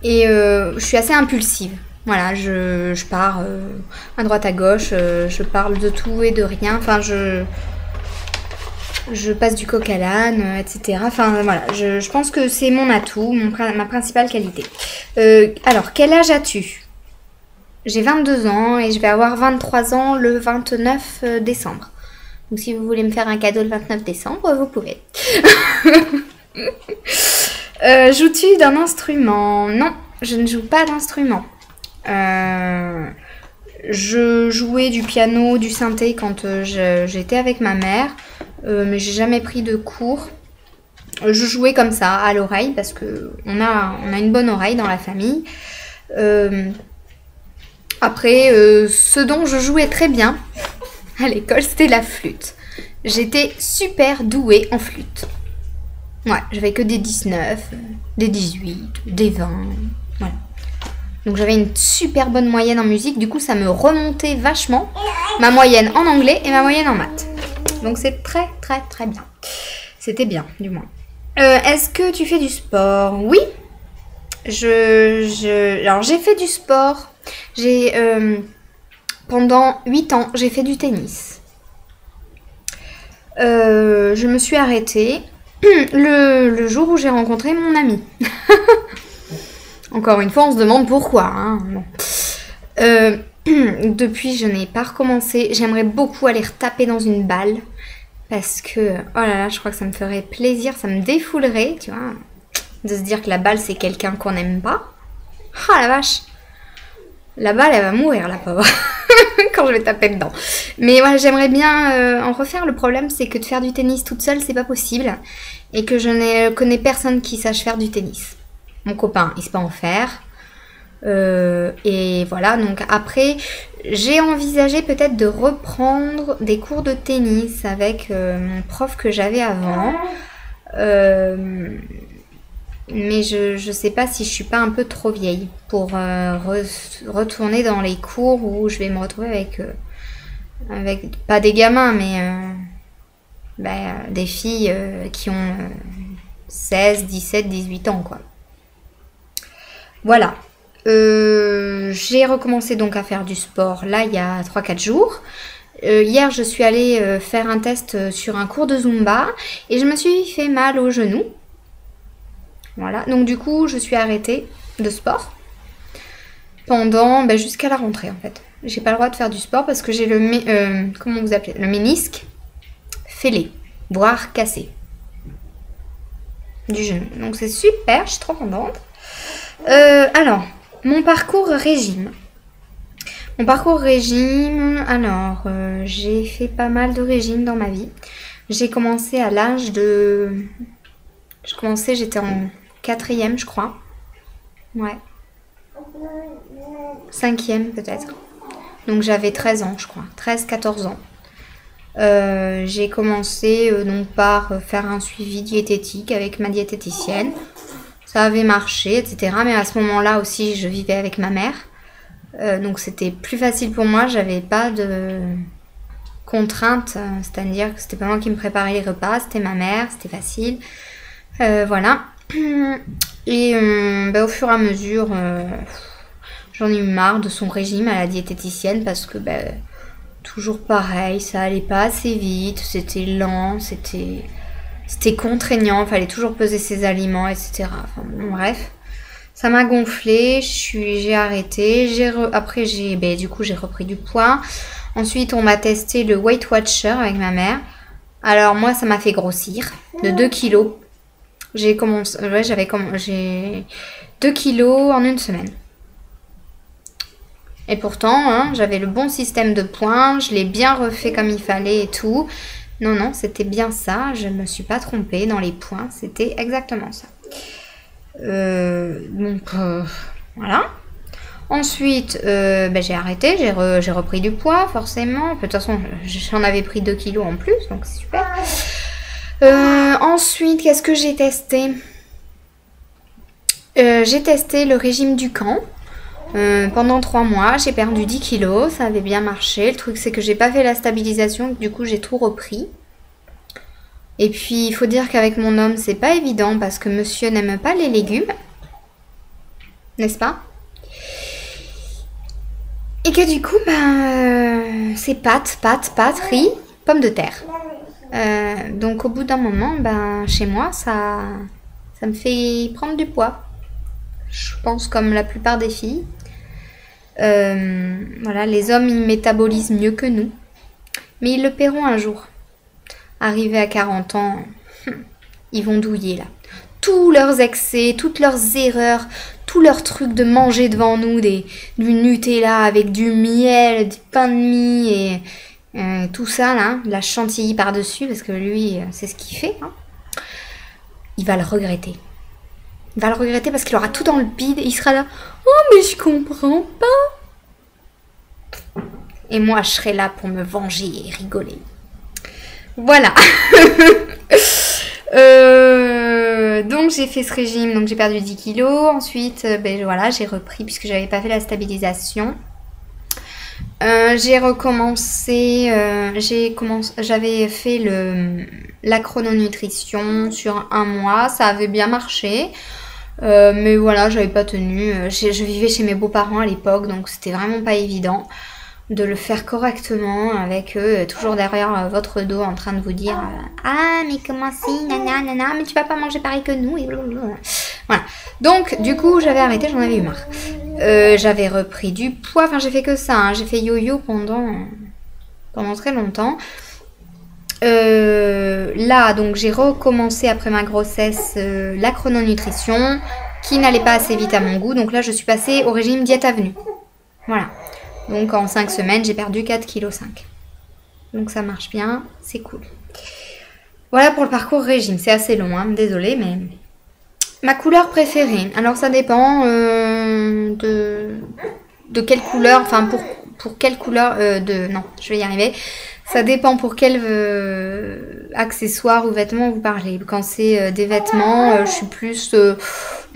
je suis assez impulsive. Voilà, je pars à droite à gauche, je parle de tout et de rien. Enfin, je passe du coq à l'âne, etc. Enfin voilà, je pense que c'est mon atout, ma principale qualité. Alors, quel âge as-tu? J'ai 22 ans et je vais avoir 23 ans le 29 décembre. Donc si vous voulez me faire un cadeau le 29 décembre, vous pouvez. Joues-tu d'un instrument? Non, je ne joue pas d'instrument. Je jouais du piano, du synthé quand j'étais avec ma mère. mais j'ai jamais pris de cours. Je jouais comme ça, à l'oreille, parce que on a une bonne oreille dans la famille. Après, ce dont je jouais très bien à l'école, c'était la flûte. J'étais super douée en flûte. Ouais, j'avais que des 19, des 18, des 20, voilà. Donc j'avais une super bonne moyenne en musique, du coup ça me remontait vachement ma moyenne en anglais et ma moyenne en maths. Donc c'est très très très bien. C'était bien, du moins. Est-ce que tu fais du sport? Oui. Alors j'ai fait du sport. Pendant 8 ans, j'ai fait du tennis. Je me suis arrêtée le jour où j'ai rencontré mon ami. Encore une fois, on se demande pourquoi. Hein. Bon. Depuis, je n'ai pas recommencé. J'aimerais beaucoup aller retaper dans une balle. Parce que, oh là là, je crois que ça me ferait plaisir. Ça me défoulerait, tu vois. De se dire que la balle, c'est quelqu'un qu'on n'aime pas. Ah la vache. La balle, elle va mourir, la pauvre. Quand je vais taper dedans. Mais voilà, j'aimerais bien en refaire. Le problème, c'est que de faire du tennis toute seule, c'est pas possible. Et que je ne connais personne qui sache faire du tennis. Mon copain, il sait pas en faire. Et voilà, donc après, j'ai envisagé peut-être de reprendre des cours de tennis avec mon prof que j'avais avant. Mais je sais pas si je suis pas un peu trop vieille pour retourner dans les cours où je vais me retrouver avec pas des gamins, mais des filles qui ont 16, 17, 18 ans, quoi. Voilà. J'ai recommencé donc à faire du sport là il y a 3-4 jours. Hier je suis allée faire un test sur un cours de Zumba et je me suis fait mal au genou. Voilà, donc du coup je suis arrêtée de sport pendant jusqu'à la rentrée en fait. J'ai pas le droit de faire du sport parce que j'ai comment vous appelez, le ménisque fêlé, voire cassé du genou. Donc c'est super, je suis trop contente. Alors, mon parcours régime. Alors, j'ai fait pas mal de régimes dans ma vie. J'ai commencé à l'âge de... j'étais en 4e, je crois. Ouais. 5e peut-être. Donc j'avais 13 ans, je crois. 13-14 ans. J'ai commencé donc par faire un suivi diététique avec ma diététicienne. Ça avait marché, etc. Mais à ce moment-là aussi, je vivais avec ma mère. Donc c'était plus facile pour moi. J'avais pas de contraintes. C'est-à-dire que c'était pas moi qui me préparais les repas. C'était ma mère. C'était facile. Voilà. Et au fur et à mesure, j'en ai eu marre de son régime à la diététicienne. Parce que toujours pareil. Ça allait pas assez vite. C'était lent. C'était contraignant, il fallait toujours peser ses aliments, etc. Enfin, bon, bref, ça m'a gonflé, j'ai arrêté. Après, j'ai repris du poids. Ensuite, on m'a testé le Weight Watcher avec ma mère. Alors, moi, ça m'a fait grossir de 2 kilos. J'ai 2 kilos en une semaine. Et pourtant, hein, j'avais le bon système de points, je l'ai bien refait comme il fallait et tout. Non, c'était bien ça. Je ne me suis pas trompée dans les points. C'était exactement ça. Voilà. Ensuite, j'ai arrêté. J'ai repris du poids, forcément. De toute façon, j'en avais pris 2 kilos en plus. Donc, c'est super. Ensuite, qu'est-ce que j'ai testé? J'ai testé le régime du camp. Pendant 3 mois, j'ai perdu 10 kilos, ça avait bien marché. Le truc, c'est que j'ai pas fait la stabilisation, du coup, j'ai tout repris. Et puis, il faut dire qu'avec mon homme, c'est pas évident parce que monsieur n'aime pas les légumes. N'est-ce pas? Et que du coup, c'est pâtes, riz, pommes de terre. Donc, au bout d'un moment, chez moi, ça me fait prendre du poids. Je pense comme la plupart des filles. Voilà, les hommes ils métabolisent mieux que nous, mais ils le paieront un jour. Arrivés à 40 ans, ils vont douiller là. Tous leurs excès, toutes leurs erreurs, tous leurs trucs de manger devant nous, du Nutella avec du miel, du pain de mie tout ça là, la chantilly par-dessus, parce que lui, c'est ce qu'il fait, hein. Il va le regretter. Il va le regretter parce qu'il aura tout dans le bide et il sera là. Oh, mais je comprends pas. Et moi, je serai là pour me venger et rigoler. Voilà. Donc, j'ai fait ce régime. Donc, j'ai perdu 10 kilos. Ensuite, ben, voilà, j'ai repris puisque j'avais pas fait la stabilisation. J'ai recommencé, j'avais fait la chrononutrition sur un mois, ça avait bien marché, mais voilà, j'avais pas tenu. Je vivais chez mes beaux-parents à l'époque, donc c'était vraiment pas évident de le faire correctement avec eux, toujours derrière votre dos en train de vous dire ah mais comment si, nana, mais tu vas pas manger pareil que nous, et blablabla. Voilà. Donc du coup j'avais arrêté, j'en avais eu marre. J'avais repris du poids, enfin j'ai fait que ça, hein. J'ai fait yo-yo pendant très longtemps. Là donc j'ai recommencé après ma grossesse la chrononutrition qui n'allait pas assez vite à mon goût, donc là je suis passée au régime diète avenue. Voilà. Donc en 5 semaines, j'ai perdu 4,5 kg. Donc ça marche bien, c'est cool. Voilà pour le parcours régime. C'est assez long, hein, désolée, mais... Ma couleur préférée. Alors ça dépend de quelle couleur... Enfin, pour quelle couleur... Non, je vais y arriver. Ça dépend pour quel accessoire ou vêtements vous parlez. Quand c'est des vêtements, je suis plus...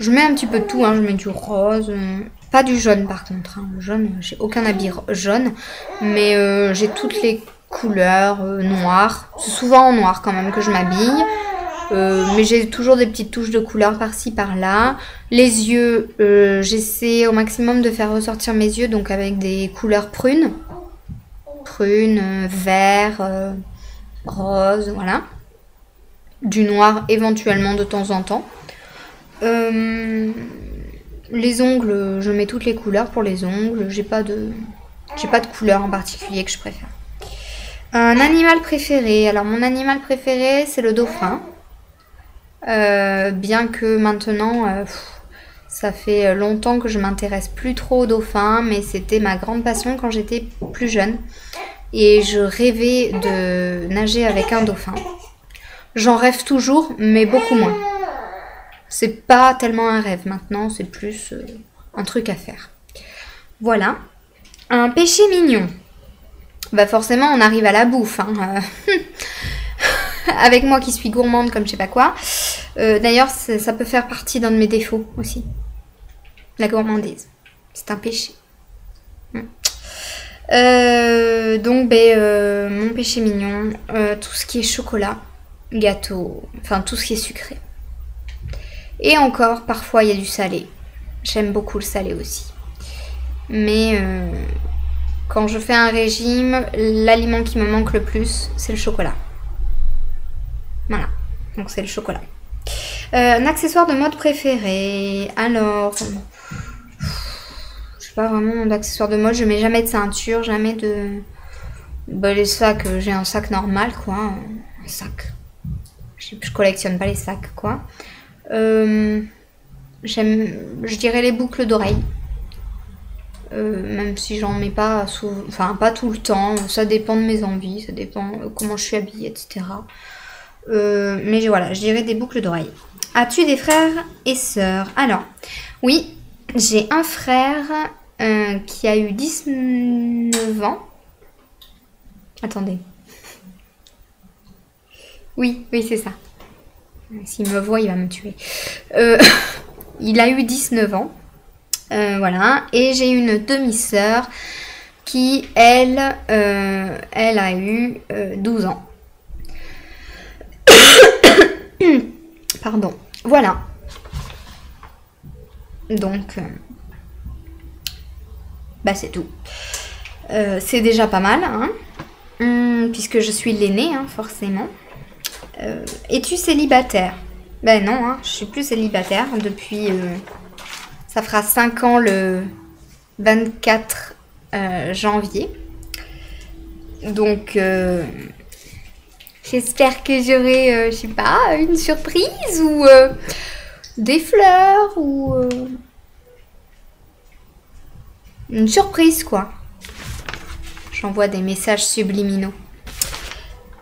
je mets un petit peu de tout, hein, je mets du rose... Pas du jaune par contre, hein. Le jaune, j'ai aucun habit jaune, mais j'ai toutes les couleurs noires. C'est souvent en noir quand même que je m'habille, mais j'ai toujours des petites touches de couleur par-ci par-là. Les yeux, j'essaie au maximum de faire ressortir mes yeux, donc avec des couleurs prunes, vert, rose, voilà. Du noir éventuellement de temps en temps. Les ongles, je mets toutes les couleurs pour les ongles. J'ai pas de couleur en particulier que je préfère. Un animal préféré. Alors mon animal préféré c'est le dauphin. Bien que maintenant, ça fait longtemps que je m'intéresse plus trop aux dauphins, mais c'était ma grande passion quand j'étais plus jeune. Et je rêvais de nager avec un dauphin. J'en rêve toujours, mais beaucoup moins. C'est pas tellement un rêve maintenant, c'est plus un truc à faire. Voilà. Un péché mignon. Bah forcément, on arrive à la bouffe. Hein. Avec moi qui suis gourmande comme je sais pas quoi. D'ailleurs, ça peut faire partie d'un de mes défauts aussi. La gourmandise. C'est un péché. Donc, mon péché mignon, tout ce qui est chocolat, gâteau, enfin tout ce qui est sucré. Et encore, parfois, il y a du salé. J'aime beaucoup le salé aussi. Mais quand je fais un régime, l'aliment qui me manque le plus, c'est le chocolat. Voilà. Donc, c'est le chocolat. Un accessoire de mode préféré. Alors, je sais pas vraiment d'accessoire de mode. Je mets jamais de ceinture, jamais de... les sacs, j'ai un sac normal, quoi. Un sac. Je collectionne pas les sacs, quoi. Je dirais les boucles d'oreilles, même si j'en mets pas souvent, enfin pas tout le temps, ça dépend de mes envies, ça dépend comment je suis habillée, etc. Mais voilà, je dirais des boucles d'oreilles. As-tu des frères et sœurs? Alors, oui, j'ai un frère qui a eu 19 ans. Attendez. Oui, c'est ça. S'il me voit, il va me tuer. Il a eu 19 ans. Voilà. Et j'ai une demi-sœur qui, elle a eu 12 ans. Pardon. Voilà. Donc, c'est tout. C'est déjà pas mal, hein, puisque je suis l'aînée, hein, forcément. Es-tu célibataire? Ben non, hein, je suis plus célibataire depuis... ça fera 5 ans le 24 janvier. Donc, j'espère que j'aurai, je sais pas, une surprise ou des fleurs ou une surprise, quoi. J'envoie des messages subliminaux.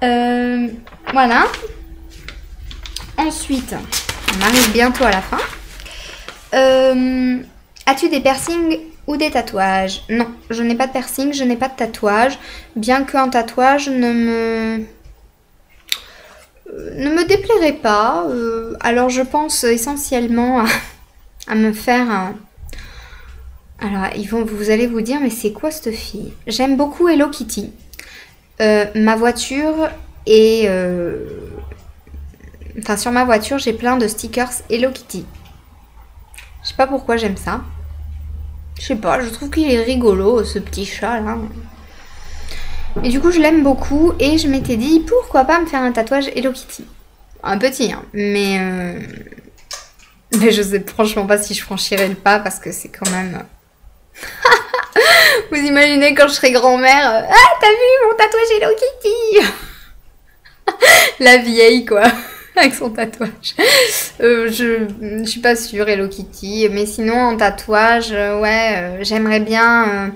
Voilà. Ensuite, on arrive bientôt à la fin. As-tu des piercings ou des tatouages? Non, je n'ai pas de piercing, je n'ai pas de tatouage. Bien qu'un tatouage ne me déplairait pas. Alors je pense essentiellement à me faire un... Alors vous allez vous dire, mais c'est quoi cette fille? J'aime beaucoup Hello Kitty. Ma voiture est... Enfin, sur ma voiture, j'ai plein de stickers Hello Kitty. Je sais pas pourquoi j'aime ça. Je sais pas, je trouve qu'il est rigolo, ce petit chat là. Et du coup, je l'aime beaucoup et je m'étais dit, pourquoi pas me faire un tatouage Hello Kitty. Un petit, hein, mais je sais franchement pas si je franchirais le pas parce que c'est quand même... Vous imaginez quand je serai grand-mère, ah, t'as vu mon tatouage Hello Kitty? La vieille, quoi. Avec son tatouage. Je suis pas sûre, Hello Kitty. Mais sinon, en tatouage, ouais, j'aimerais bien...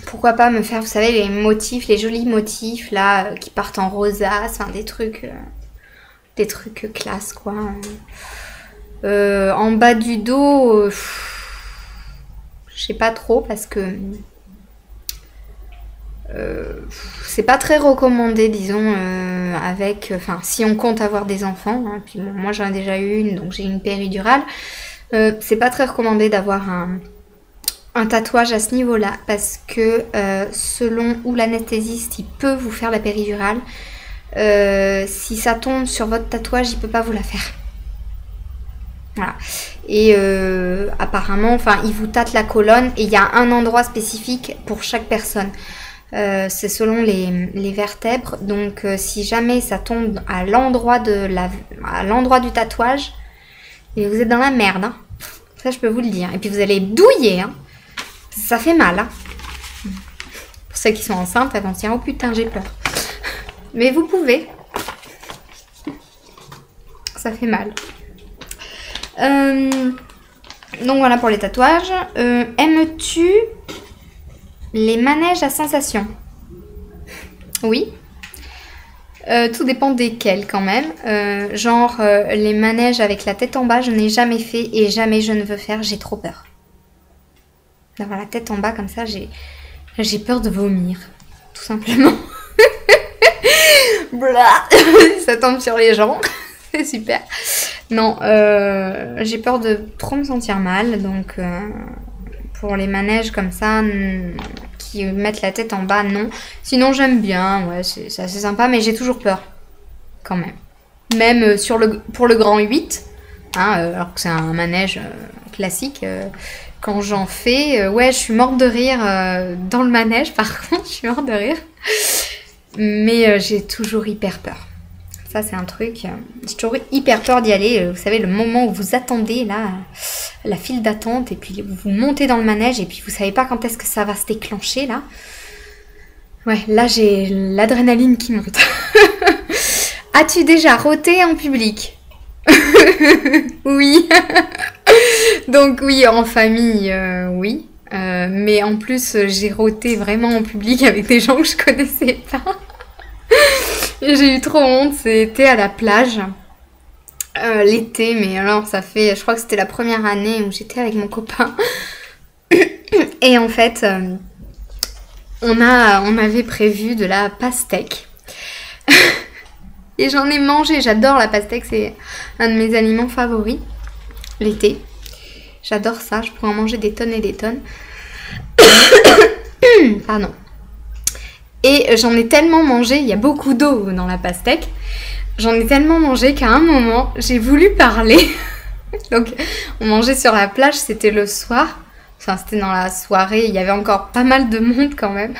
pourquoi pas me faire, vous savez, les motifs, les jolis motifs, là, qui partent en rosace. Enfin, des trucs classe, quoi. En bas du dos, je sais pas trop, parce que... c'est pas très recommandé, disons, avec... Enfin, si on compte avoir des enfants, hein, puis bon, moi j'en ai déjà eu une, donc j'ai une péridurale. C'est pas très recommandé d'avoir un tatouage à ce niveau-là, parce que selon où l'anesthésiste, il peut vous faire la péridurale, si ça tombe sur votre tatouage, il peut pas vous la faire. Voilà. Et apparemment, enfin, il vous tâte la colonne et il y a un endroit spécifique pour chaque personne. C'est selon les vertèbres, donc si jamais ça tombe à l'endroit du tatouage, et vous êtes dans la merde, hein. Ça je peux vous le dire. Et puis vous allez douiller, hein. Ça fait mal, hein. Pour ceux qui sont enceintes, elles vont se dire oh putain j'ai peur. Mais vous pouvez. Ça fait mal. Donc voilà pour les tatouages. Aimes-tu les manèges à sensation? Oui. Tout dépend desquels quand même. Genre les manèges avec la tête en bas, je n'ai jamais fait et jamais je ne veux faire, j'ai trop peur. D'avoir la tête en bas comme ça, j'ai peur de vomir. Tout simplement. Blah. Ça tombe sur les gens. C'est super. Non, j'ai peur de trop me sentir mal. Donc pour les manèges comme ça... qui mettent la tête en bas, non. Sinon, j'aime bien, ouais, c'est assez sympa, mais j'ai toujours peur, quand même. Même pour le grand 8, hein, alors que c'est un manège classique, quand j'en fais, ouais, je suis morte de rire dans le manège, par contre, je suis morte de rire. Mais j'ai toujours hyper peur. Ça, c'est un truc, j'ai toujours hyper peur d'y aller. Vous savez, le moment où vous attendez, là, la file d'attente, et puis vous montez dans le manège, et puis vous savez pas quand est-ce que ça va se déclencher, là. Ouais, là, j'ai l'adrénaline qui monte. As-tu déjà roté en public? Oui. Donc oui, en famille, oui. Mais en plus, j'ai roté vraiment en public avec des gens que je connaissais pas. J'ai eu trop honte, c'était à la plage. L'été, mais alors ça fait, je crois que c'était la première année où j'étais avec mon copain. Et en fait, on avait prévu de la pastèque. Et j'en ai mangé, j'adore la pastèque, c'est un de mes aliments favoris, l'été. J'adore ça, je pourrais en manger des tonnes et des tonnes. Pardon. Et j'en ai tellement mangé, il y a beaucoup d'eau dans la pastèque. J'en ai tellement mangé qu'à un moment, j'ai voulu parler. Donc, on mangeait sur la plage, c'était le soir. Enfin, c'était dans la soirée, il y avait encore pas mal de monde quand même.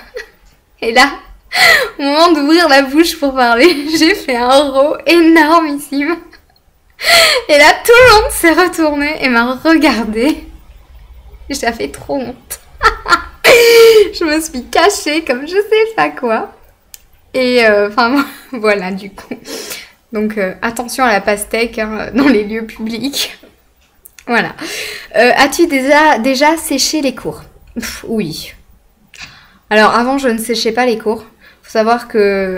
Et là, au moment d'ouvrir la bouche pour parler, j'ai fait un rot énormissime. Et là, tout le monde s'est retourné et m'a regardé. Ça fait trop honte. Je me suis cachée comme je sais pas quoi. Et enfin, voilà du coup. Donc attention à la pastèque hein, dans les lieux publics. Voilà. As-tu déjà séché les cours? Oui. Alors avant, je ne séchais pas les cours. Faut savoir que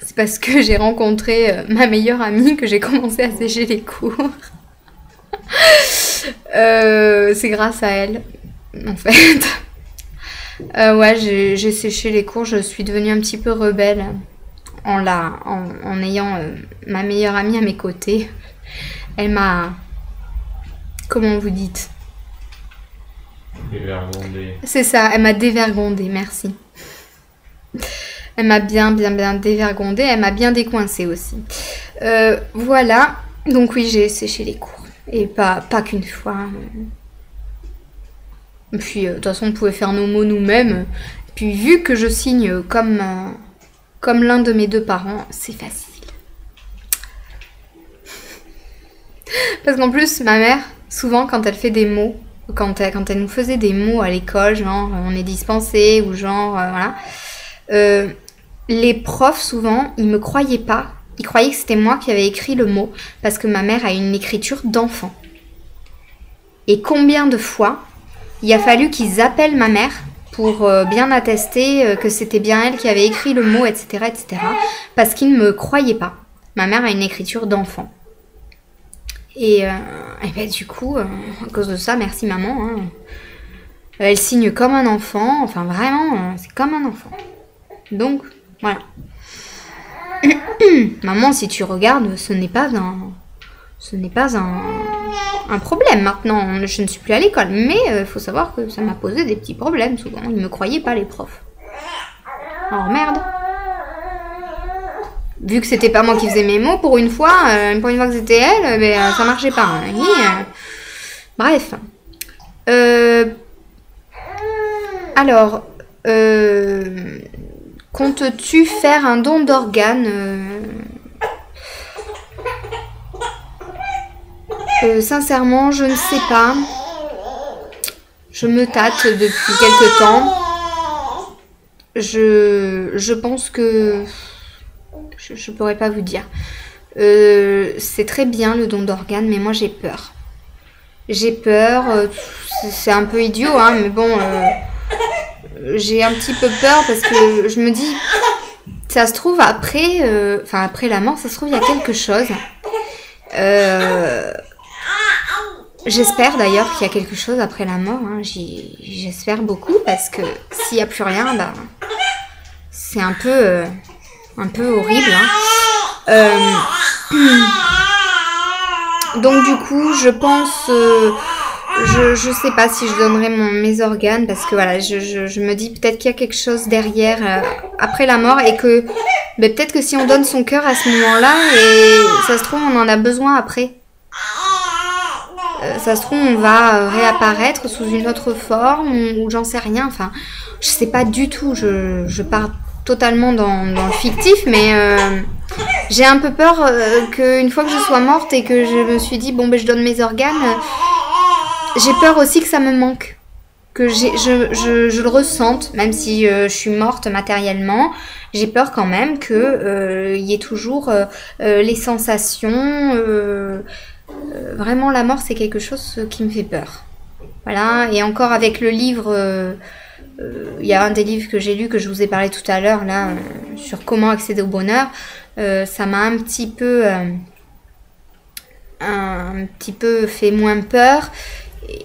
c'est parce que j'ai rencontré ma meilleure amie que j'ai commencé à sécher les cours. C'est grâce à elle, en fait. Ouais, j'ai séché les cours. Je suis devenue un petit peu rebelle en ayant ma meilleure amie à mes côtés. Elle m'a... Comment vous dites? Dévergondé. C'est ça, elle m'a dévergondée, merci. Elle m'a bien dévergondée, elle m'a bien décoincée aussi. Voilà, donc oui, j'ai séché les cours. Et pas qu'une fois. Et puis, de toute façon, on pouvait faire nos mots nous-mêmes. Puis, vu que je signe comme l'un de mes deux parents, c'est facile. Parce qu'en plus, ma mère, souvent, quand elle fait des mots, quand elle nous faisait des mots à l'école, genre on est dispensé ou genre voilà, les profs souvent ils me croyaient pas, ils croyaient que c'était moi qui avais écrit le mot parce que ma mère a une écriture d'enfant. Et combien de fois il a fallu qu'ils appellent ma mère pour bien attester que c'était bien elle qui avait écrit le mot, etc., etc., parce qu'ils ne me croyaient pas. Ma mère a une écriture d'enfant. Et ben, du coup, à cause de ça, merci maman. Hein, elle signe comme un enfant. Enfin, vraiment, c'est comme un enfant. Donc, voilà. Maman, si tu regardes, ce n'est pas un problème maintenant. Je ne suis plus à l'école. Mais il faut savoir que ça m'a posé des petits problèmes souvent. Ils ne me croyaient pas, les profs. Alors, merde. Vu que c'était pas moi qui faisais mes mots, pour une fois que c'était elle, ben, ça marchait pas. Hein. Bref. Alors, comptes-tu faire un don d'organes sincèrement, je ne sais pas. Je me tâte depuis quelque temps. Je pense que... Je pourrais pas vous dire. C'est très bien le don d'organes, mais moi j'ai peur. J'ai peur. C'est un peu idiot, hein, mais bon... j'ai un petit peu peur parce que je me dis... Ça se trouve après... Enfin, après la mort, ça se trouve il y a quelque chose. J'espère d'ailleurs qu'il y a quelque chose après la mort. Hein. J'espère beaucoup parce que s'il n'y a plus rien, bah, c'est un peu horrible. Hein. Donc du coup, je pense... je sais pas si je donnerai mes organes parce que voilà, je me dis peut-être qu'il y a quelque chose derrière après la mort et que ben, peut-être que si on donne son cœur à ce moment-là et ça se trouve on en a besoin après. Ça se trouve on va réapparaître sous une autre forme ou j'en sais rien. Enfin, je sais pas du tout. Je pars totalement dans le fictif, mais j'ai un peu peur qu'une fois que je sois morte et que je me suis dit bon ben je donne mes organes, j'ai peur aussi que ça me manque, que je le ressente, même si je suis morte matériellement, j'ai peur quand même que y ait toujours les sensations. Vraiment la mort c'est quelque chose qui me fait peur. Voilà, et encore avec le livre... Il y a un des livres que j'ai lu, que je vous ai parlé tout à l'heure, là, sur comment accéder au bonheur. Ça m'a un petit peu fait moins peur.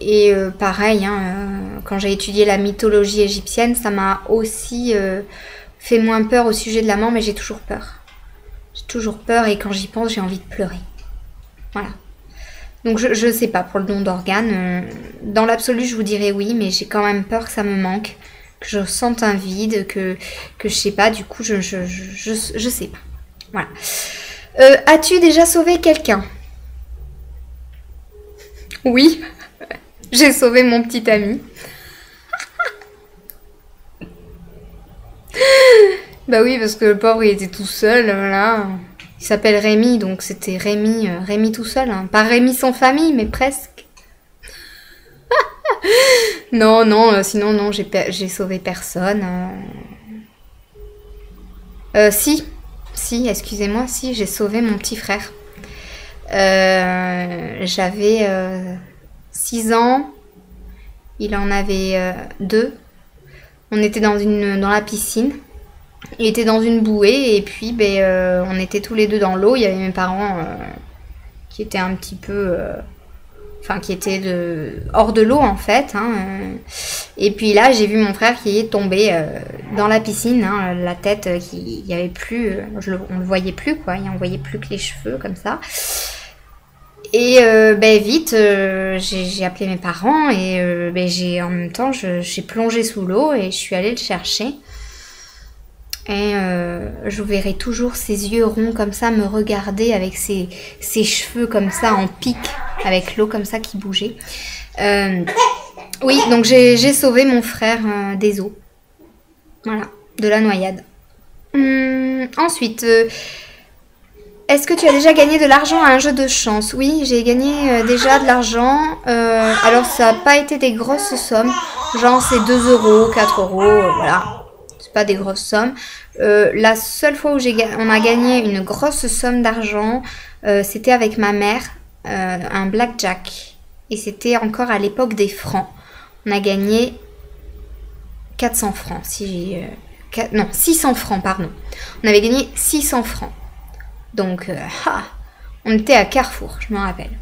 Et pareil, hein, quand j'ai étudié la mythologie égyptienne, ça m'a aussi fait moins peur au sujet de la mort, mais j'ai toujours peur. J'ai toujours peur et quand j'y pense, j'ai envie de pleurer. Voilà. Donc je sais pas pour le don d'organes. Dans l'absolu, je vous dirais oui, mais j'ai quand même peur que ça me manque, que je sente un vide, que je sais pas. Du coup, je sais pas. Voilà. As-tu déjà sauvé quelqu'un? Oui, j'ai sauvé mon petit ami. Bah oui, parce que le pauvre, il était tout seul, là. Il s'appelle Rémi, donc c'était Rémi tout seul. Hein. Pas Rémi sans famille, mais presque. Non, sinon, non, j'ai sauvé personne. Si, excusez-moi, si, j'ai sauvé mon petit frère. J'avais 6 ans, il en avait 2. On était dans la piscine. Il était dans une bouée et puis ben, on était tous les deux dans l'eau. Il y avait mes parents qui étaient un petit peu... Enfin, qui étaient hors de l'eau en fait. Hein. Et puis là, j'ai vu mon frère qui est tombé dans la piscine. Hein, la tête, il n'y avait plus... on le voyait plus quoi. On voyait plus que les cheveux comme ça. Et ben, vite, j'ai appelé mes parents et ben, en même temps, j'ai plongé sous l'eau et je suis allée le chercher. Et je verrai toujours ses yeux ronds comme ça me regarder avec ses cheveux comme ça en pique, avec l'eau comme ça qui bougeait. Oui, donc j'ai sauvé mon frère des eaux. Voilà, de la noyade. Ensuite, est-ce que tu as déjà gagné de l'argent à un jeu de chance? Oui, j'ai gagné déjà de l'argent. Alors ça n'a pas été des grosses sommes. Genre c'est 2 €, 4 €, voilà. C'est pas des grosses sommes. La seule fois où on a gagné une grosse somme d'argent, c'était avec ma mère, un blackjack. Et c'était encore à l'époque des francs. On a gagné 400 francs. Non, 600 francs, pardon. On avait gagné 600 francs. Donc, on était à Carrefour, je me rappelle.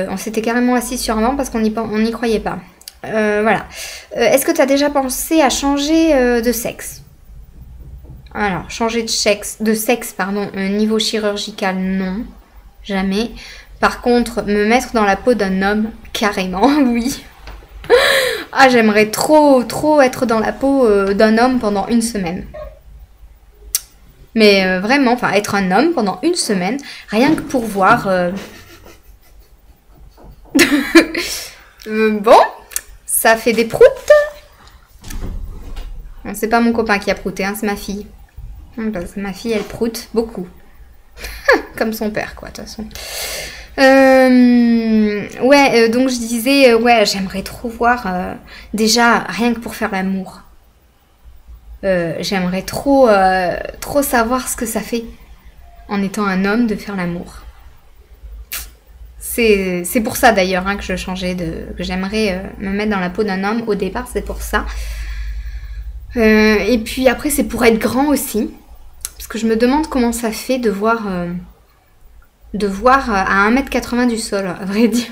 On s'était carrément assis sur un banc parce qu'on n'y croyait pas. Voilà. Est-ce que tu as déjà pensé à changer de sexe? Alors, changer de sexe, pardon, niveau chirurgical, non. Jamais. Par contre, me mettre dans la peau d'un homme, carrément, oui. Ah, j'aimerais trop être dans la peau d'un homme pendant 1 semaine. Mais vraiment, enfin, être un homme pendant 1 semaine, rien que pour voir... Bon... Ça fait des proutes. C'est pas mon copain qui a prouté, hein, c'est ma fille. Parce que ma fille, elle proute beaucoup. Comme son père, quoi, de toute façon. Ouais, donc je disais, ouais, j'aimerais trop voir, déjà, rien que pour faire l'amour. J'aimerais trop savoir ce que ça fait, en étant un homme, de faire l'amour. C'est pour ça d'ailleurs hein, que je changeais que j'aimerais me mettre dans la peau d'un homme. Au départ, c'est pour ça. Et puis après, c'est pour être grand aussi. Parce que je me demande comment ça fait de voir à 1,80 m du sol, à vrai dire.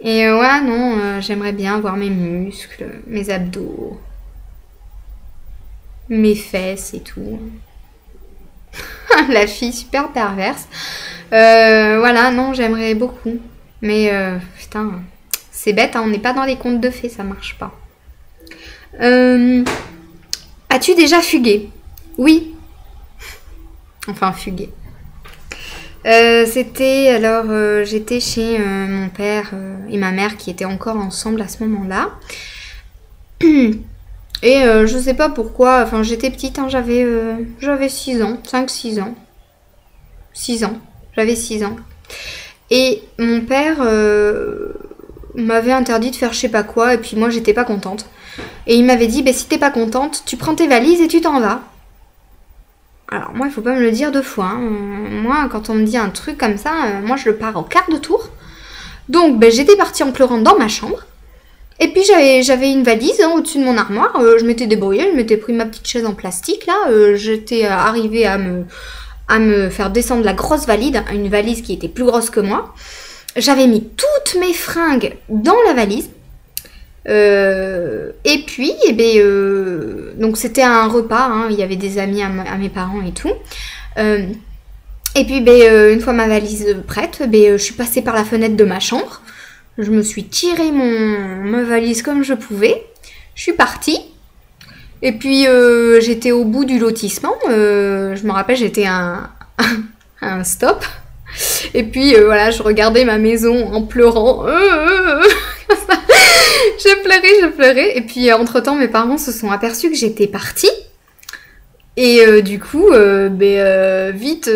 Et ouais, non, j'aimerais bien voir mes muscles, mes abdos, mes fesses et tout. La fille super perverse. Voilà, non, j'aimerais beaucoup. Mais putain, c'est bête, hein, on n'est pas dans les contes de fées, ça marche pas. As-tu déjà fugué? Oui. Enfin, fugué. C'était, alors, j'étais chez mon père et ma mère qui étaient encore ensemble à ce moment-là. Et je sais pas pourquoi, enfin j'étais petite, hein, j'avais 6 ans, 5-6 ans. 6 ans, j'avais 6 ans. Et mon père m'avait interdit de faire je sais pas quoi, et puis moi j'étais pas contente. Et il m'avait dit, bah, si t'es pas contente, tu prends tes valises et tu t'en vas. Alors moi il faut pas me le dire 2 fois, hein. Moi quand on me dit un truc comme ça, moi je le pars au quart de tour. Donc bah, j'étais partie en pleurant dans ma chambre. Et puis j'avais une valise hein, au-dessus de mon armoire, je m'étais débrouillée, je m'étais pris ma petite chaise en plastique là, j'étais arrivée à me faire descendre la grosse valise, une valise qui était plus grosse que moi. J'avais mis toutes mes fringues dans la valise. Et puis, eh ben, donc c'était un repas, hein, il y avait des amis à mes parents et tout. Et puis ben, une fois ma valise prête, ben, je suis passée par la fenêtre de ma chambre. Je me suis tiré ma valise comme je pouvais. Je suis partie. Et puis, j'étais au bout du lotissement. Je me rappelle, j'étais à un stop. Et puis, voilà, je regardais ma maison en pleurant. Je pleurais. Et puis, entre-temps, mes parents se sont aperçus que j'étais partie. Et du coup, vite,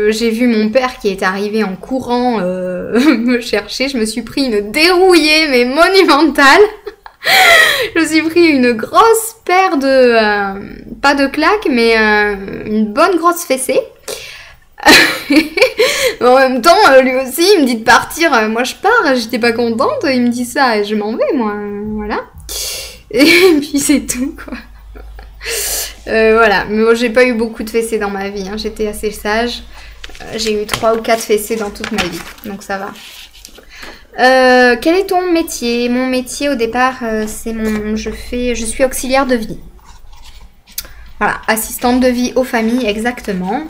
j'ai vu mon père qui est arrivé en courant me chercher. Je me suis pris une dérouillée, mais monumentale. Je me suis pris une grosse paire de... pas de claques, mais une bonne grosse fessée. Mais en même temps, lui aussi, il me dit de partir. Moi, je pars. J'étais pas contente. Il me dit ça et je m'en vais, moi. Voilà. Et puis, c'est tout, quoi. Voilà. Mais bon, j'ai pas eu beaucoup de fessées dans ma vie. Hein. J'étais assez sage. J'ai eu 3 ou 4 fessées dans toute ma vie. Donc, ça va. Quel est ton métier? Mon métier, au départ, c'est je suis auxiliaire de vie. Voilà. Assistante de vie aux familles, exactement.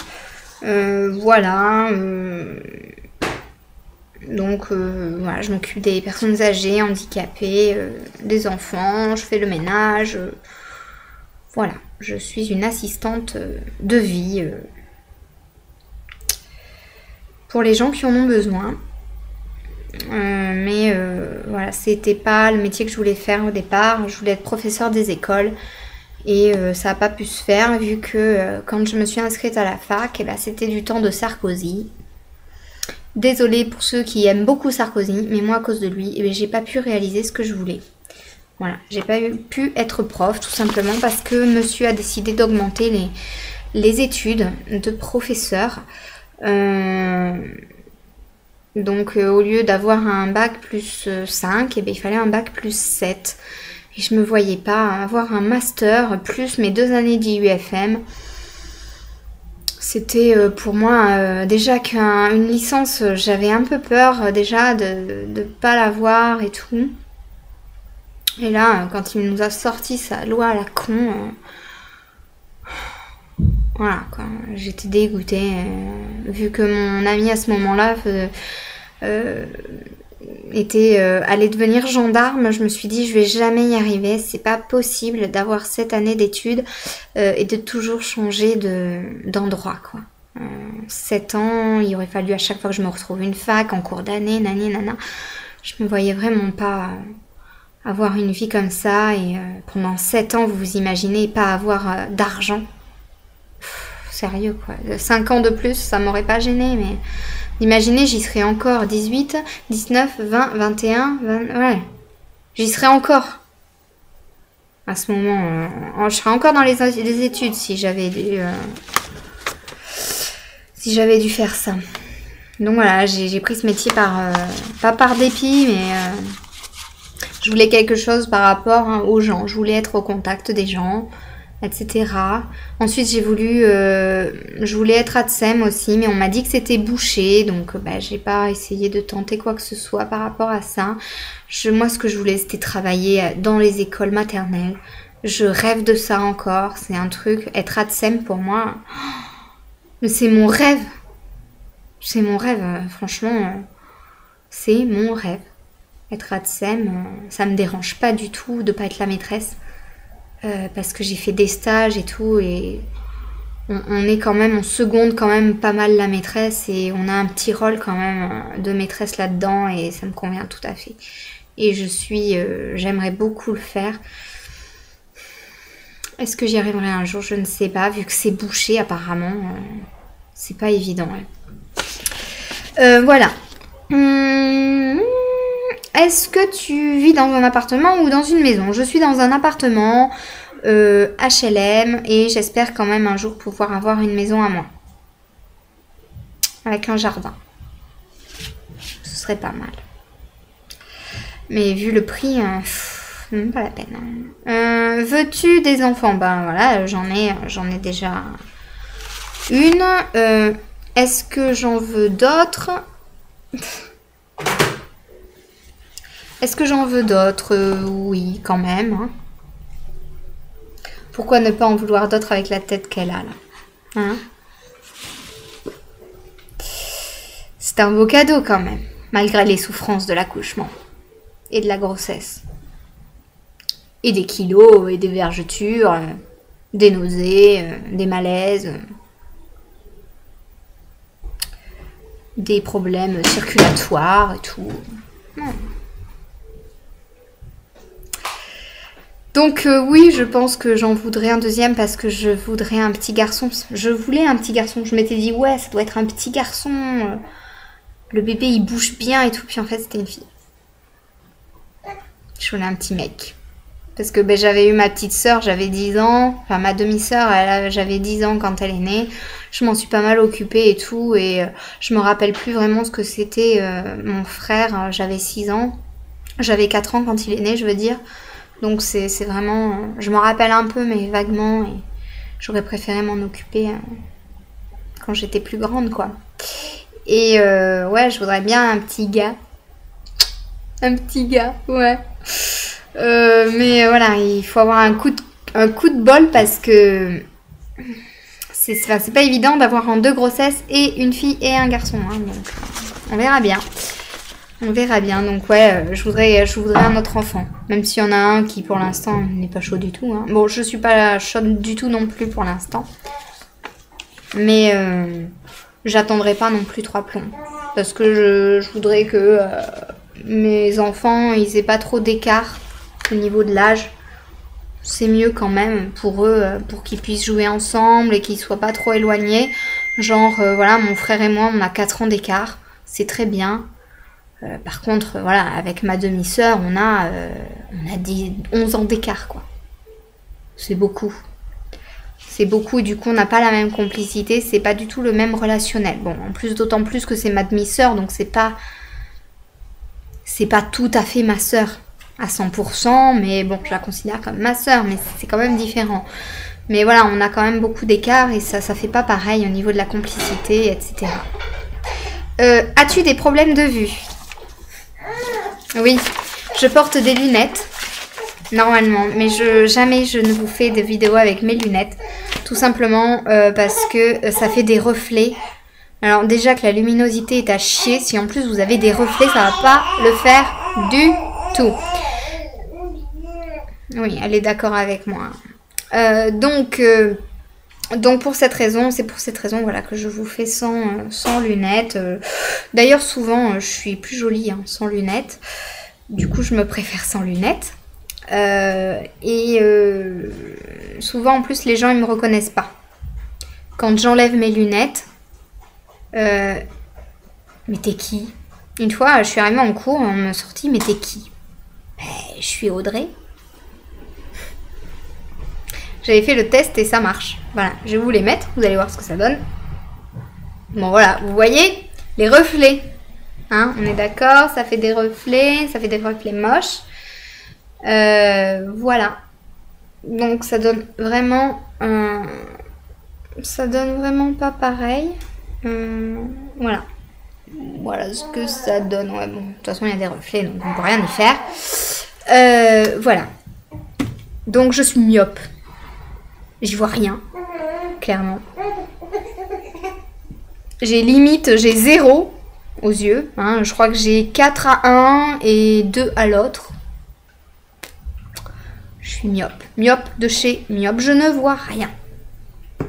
Voilà. Donc, voilà, je m'occupe des personnes âgées, handicapées, des enfants, je fais le ménage. Voilà, je suis une assistante de vie pour les gens qui en ont besoin. Mais voilà, c'était pas le métier que je voulais faire au départ. Je voulais être professeur des écoles. Et ça n'a pas pu se faire vu que quand je me suis inscrite à la fac, c'était du temps de Sarkozy. Désolée pour ceux qui aiment beaucoup Sarkozy, mais moi à cause de lui, j'ai pas pu réaliser ce que je voulais. Voilà, j'ai pas pu être prof tout simplement parce que monsieur a décidé d'augmenter les études de professeur. Donc au lieu d'avoir un bac plus 5, il fallait un bac plus 7. Et je me voyais pas avoir un master plus mes 2 années d'IUFM. C'était pour moi déjà qu'une licence, j'avais un peu peur déjà de ne pas l'avoir et tout. Et là, quand il nous a sorti sa loi à la con, voilà quoi, j'étais dégoûtée. Vu que mon ami à ce moment-là allait devenir gendarme, je me suis dit je vais jamais y arriver, c'est pas possible d'avoir 7 années d'études et de toujours changer d'endroit quoi. 7 ans, il aurait fallu à chaque fois que je me retrouve une fac en cours d'année, nani nana. Je me voyais vraiment pas avoir une vie comme ça et pendant 7 ans, vous vous imaginez pas avoir d'argent. Sérieux quoi, 5 ans de plus, ça m'aurait pas gêné mais imaginez, j'y serais encore 18, 19, 20, 21, 20, ouais. J'y serais encore. À ce moment, je serais encore dans les études si j'avais dû faire ça. Donc voilà, j'ai pris ce métier pas par dépit, mais je voulais quelque chose par rapport aux gens. Je voulais être au contact des gens, etc. Ensuite, je voulais être ATSEM aussi, mais on m'a dit que c'était bouché, donc j'ai pas essayé de tenter quoi que ce soit par rapport à ça. Moi, ce que je voulais, c'était travailler dans les écoles maternelles. Je rêve de ça encore, c'est un truc, être ATSEM pour moi, c'est mon rêve. C'est mon rêve, franchement, c'est mon rêve. Être ATSEM, ça me dérange pas du tout de pas être la maîtresse. Parce que j'ai fait des stages et tout et on seconde quand même pas mal la maîtresse et on a un petit rôle quand même de maîtresse là-dedans et ça me convient tout à fait. Et j'aimerais beaucoup le faire. Est-ce que j'y arriverai un jour? Je ne sais pas, vu que c'est bouché apparemment, c'est pas évident. Ouais. Voilà. Est-ce que tu vis dans un appartement ou dans une maison? Je suis dans un appartement HLM et j'espère quand même un jour pouvoir avoir une maison à moi. Avec un jardin. Ce serait pas mal. Mais vu le prix, même pas la peine. Veux-tu des enfants? Ben voilà, j'en ai déjà une. Est-ce que j'en veux d'autres? Est-ce que j'en veux d'autres? Oui, quand même. Hein. Pourquoi ne pas en vouloir d'autres avec la tête qu'elle a, là? Hein? C'est un beau cadeau, quand même, malgré les souffrances de l'accouchement et de la grossesse. Et des kilos, et des vergetures, des nausées, des malaises, des problèmes circulatoires et tout. Non. Donc oui, je pense que j'en voudrais un deuxième parce que je voudrais un petit garçon. Je voulais un petit garçon. Je m'étais dit, ouais, ça doit être un petit garçon. Le bébé, il bouge bien et tout. Puis en fait, c'était une fille. Je voulais un petit mec. Parce que ben, j'avais eu ma petite sœur, j'avais 10 ans. Enfin, ma demi-sœur, j'avais 10 ans quand elle est née. Je m'en suis pas mal occupée et tout. Et je me rappelle plus vraiment ce que c'était mon frère. J'avais 6 ans. J'avais 4 ans quand il est né, je veux dire. Donc c'est vraiment... je m'en rappelle un peu, mais vaguement. Et j'aurais préféré m'en occuper quand j'étais plus grande, quoi. Et ouais, je voudrais bien un petit gars. Un petit gars, ouais. Mais voilà, il faut avoir un coup de bol parce que c'est pas évident d'avoir en 2 grossesses et une fille et un garçon. Hein, donc on verra bien. On verra bien. Donc ouais, je voudrais un autre enfant. Même s'il y en a un qui pour l'instant n'est pas chaud du tout. Hein. Bon, je suis pas chaude du tout non plus pour l'instant. Mais j'attendrai pas non plus 3 plombs. Parce que je voudrais que mes enfants, ils aient pas trop d'écart au niveau de l'âge. C'est mieux quand même pour eux, pour qu'ils puissent jouer ensemble et qu'ils soient pas trop éloignés. Genre, voilà, mon frère et moi, on a 4 ans d'écart. C'est très bien. Par contre, voilà, avec ma demi-sœur, on a 11 ans d'écart, quoi. C'est beaucoup. C'est beaucoup, du coup, on n'a pas la même complicité. C'est pas du tout le même relationnel. Bon, en plus, d'autant plus que c'est ma demi-sœur, donc c'est pas tout à fait ma sœur à 100%, mais bon, je la considère comme ma sœur, mais c'est quand même différent. Mais voilà, on a quand même beaucoup d'écart et ça fait pas pareil au niveau de la complicité, etc. As-tu des problèmes de vue? Oui, je porte des lunettes, normalement, mais jamais je ne vous fais de vidéos avec mes lunettes, tout simplement parce que ça fait des reflets. Alors déjà que la luminosité est à chier, si en plus vous avez des reflets, ça va pas le faire du tout. Oui, elle est d'accord avec moi. Donc pour cette raison, c'est pour cette raison voilà, que je vous fais sans lunettes. D'ailleurs souvent je suis plus jolie hein, sans lunettes. Du coup je me préfère sans lunettes. Souvent en plus les gens ils me reconnaissent pas. Quand j'enlève mes lunettes, mais t'es qui? Une fois je suis arrivée en cours, on m'a sorti mais t'es qui? Je suis Audrey. J'avais fait le test et ça marche. Voilà, je vais vous les mettre, vous allez voir ce que ça donne. Bon voilà, vous voyez les reflets. Hein, on est d'accord, ça fait des reflets moches. Voilà. Donc ça donne vraiment pas pareil. Voilà. Voilà ce que ça donne. Ouais, bon, de toute façon il y a des reflets, donc on peut rien y faire. Voilà. Donc je suis myope. J'y vois rien, clairement. J'ai 0 aux yeux. Hein. Je crois que j'ai 4 à un et 2 à l'autre. Je suis myope. Myope de chez myope. Je ne vois rien.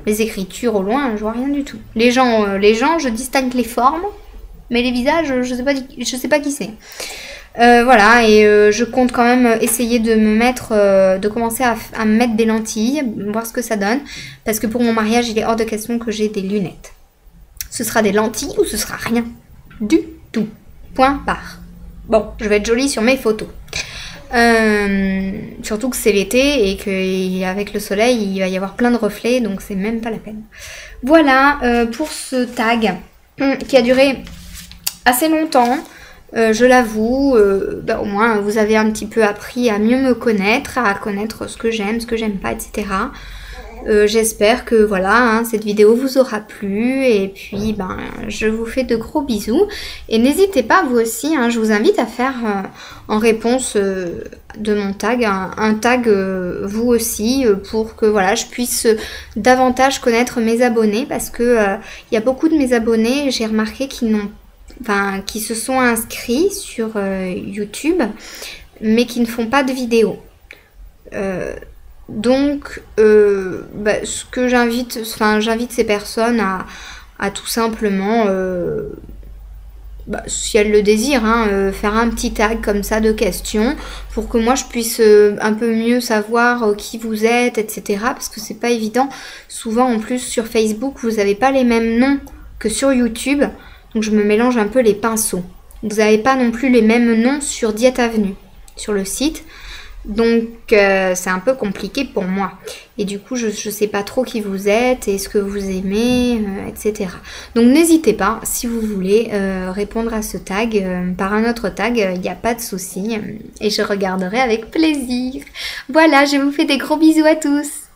Les écritures au loin, je vois rien du tout. Les gens, je distingue les formes. Mais les visages, je sais pas qui c'est. Voilà, et je compte quand même essayer de commencer à me mettre des lentilles, voir ce que ça donne. Parce que pour mon mariage, il est hors de question que j'ai des lunettes. Ce sera des lentilles ou ce sera rien du tout. Point barre. Bon, je vais être jolie sur mes photos. Surtout que c'est l'été et qu'avec le soleil, il va y avoir plein de reflets, donc c'est même pas la peine. Voilà pour ce tag qui a duré assez longtemps. Je l'avoue, au moins vous avez un petit peu appris à mieux me connaître, à connaître ce que j'aime pas, etc. J'espère que voilà, hein, cette vidéo vous aura plu et puis je vous fais de gros bisous. Et n'hésitez pas vous aussi, hein, je vous invite à faire en réponse de mon tag, un tag vous aussi pour que voilà, je puisse davantage connaître mes abonnés parce que il y a beaucoup de mes abonnés, j'ai remarqué qui se sont inscrits sur YouTube, mais qui ne font pas de vidéos. Donc, ce que j'invite ces personnes à tout simplement, si elles le désirent, hein, faire un petit tag comme ça de questions pour que moi je puisse un peu mieux savoir qui vous êtes, etc. Parce que c'est pas évident. Souvent en plus sur Facebook, vous n'avez pas les mêmes noms que sur YouTube. Donc je me mélange un peu les pinceaux. Vous n'avez pas non plus les mêmes noms sur Diète Avenue, sur le site. Donc c'est un peu compliqué pour moi. Et du coup je sais pas trop qui vous êtes et ce que vous aimez, etc. Donc n'hésitez pas, si vous voulez répondre à ce tag par un autre tag, il n'y a pas de souci. Et je regarderai avec plaisir. Voilà, je vous fais des gros bisous à tous.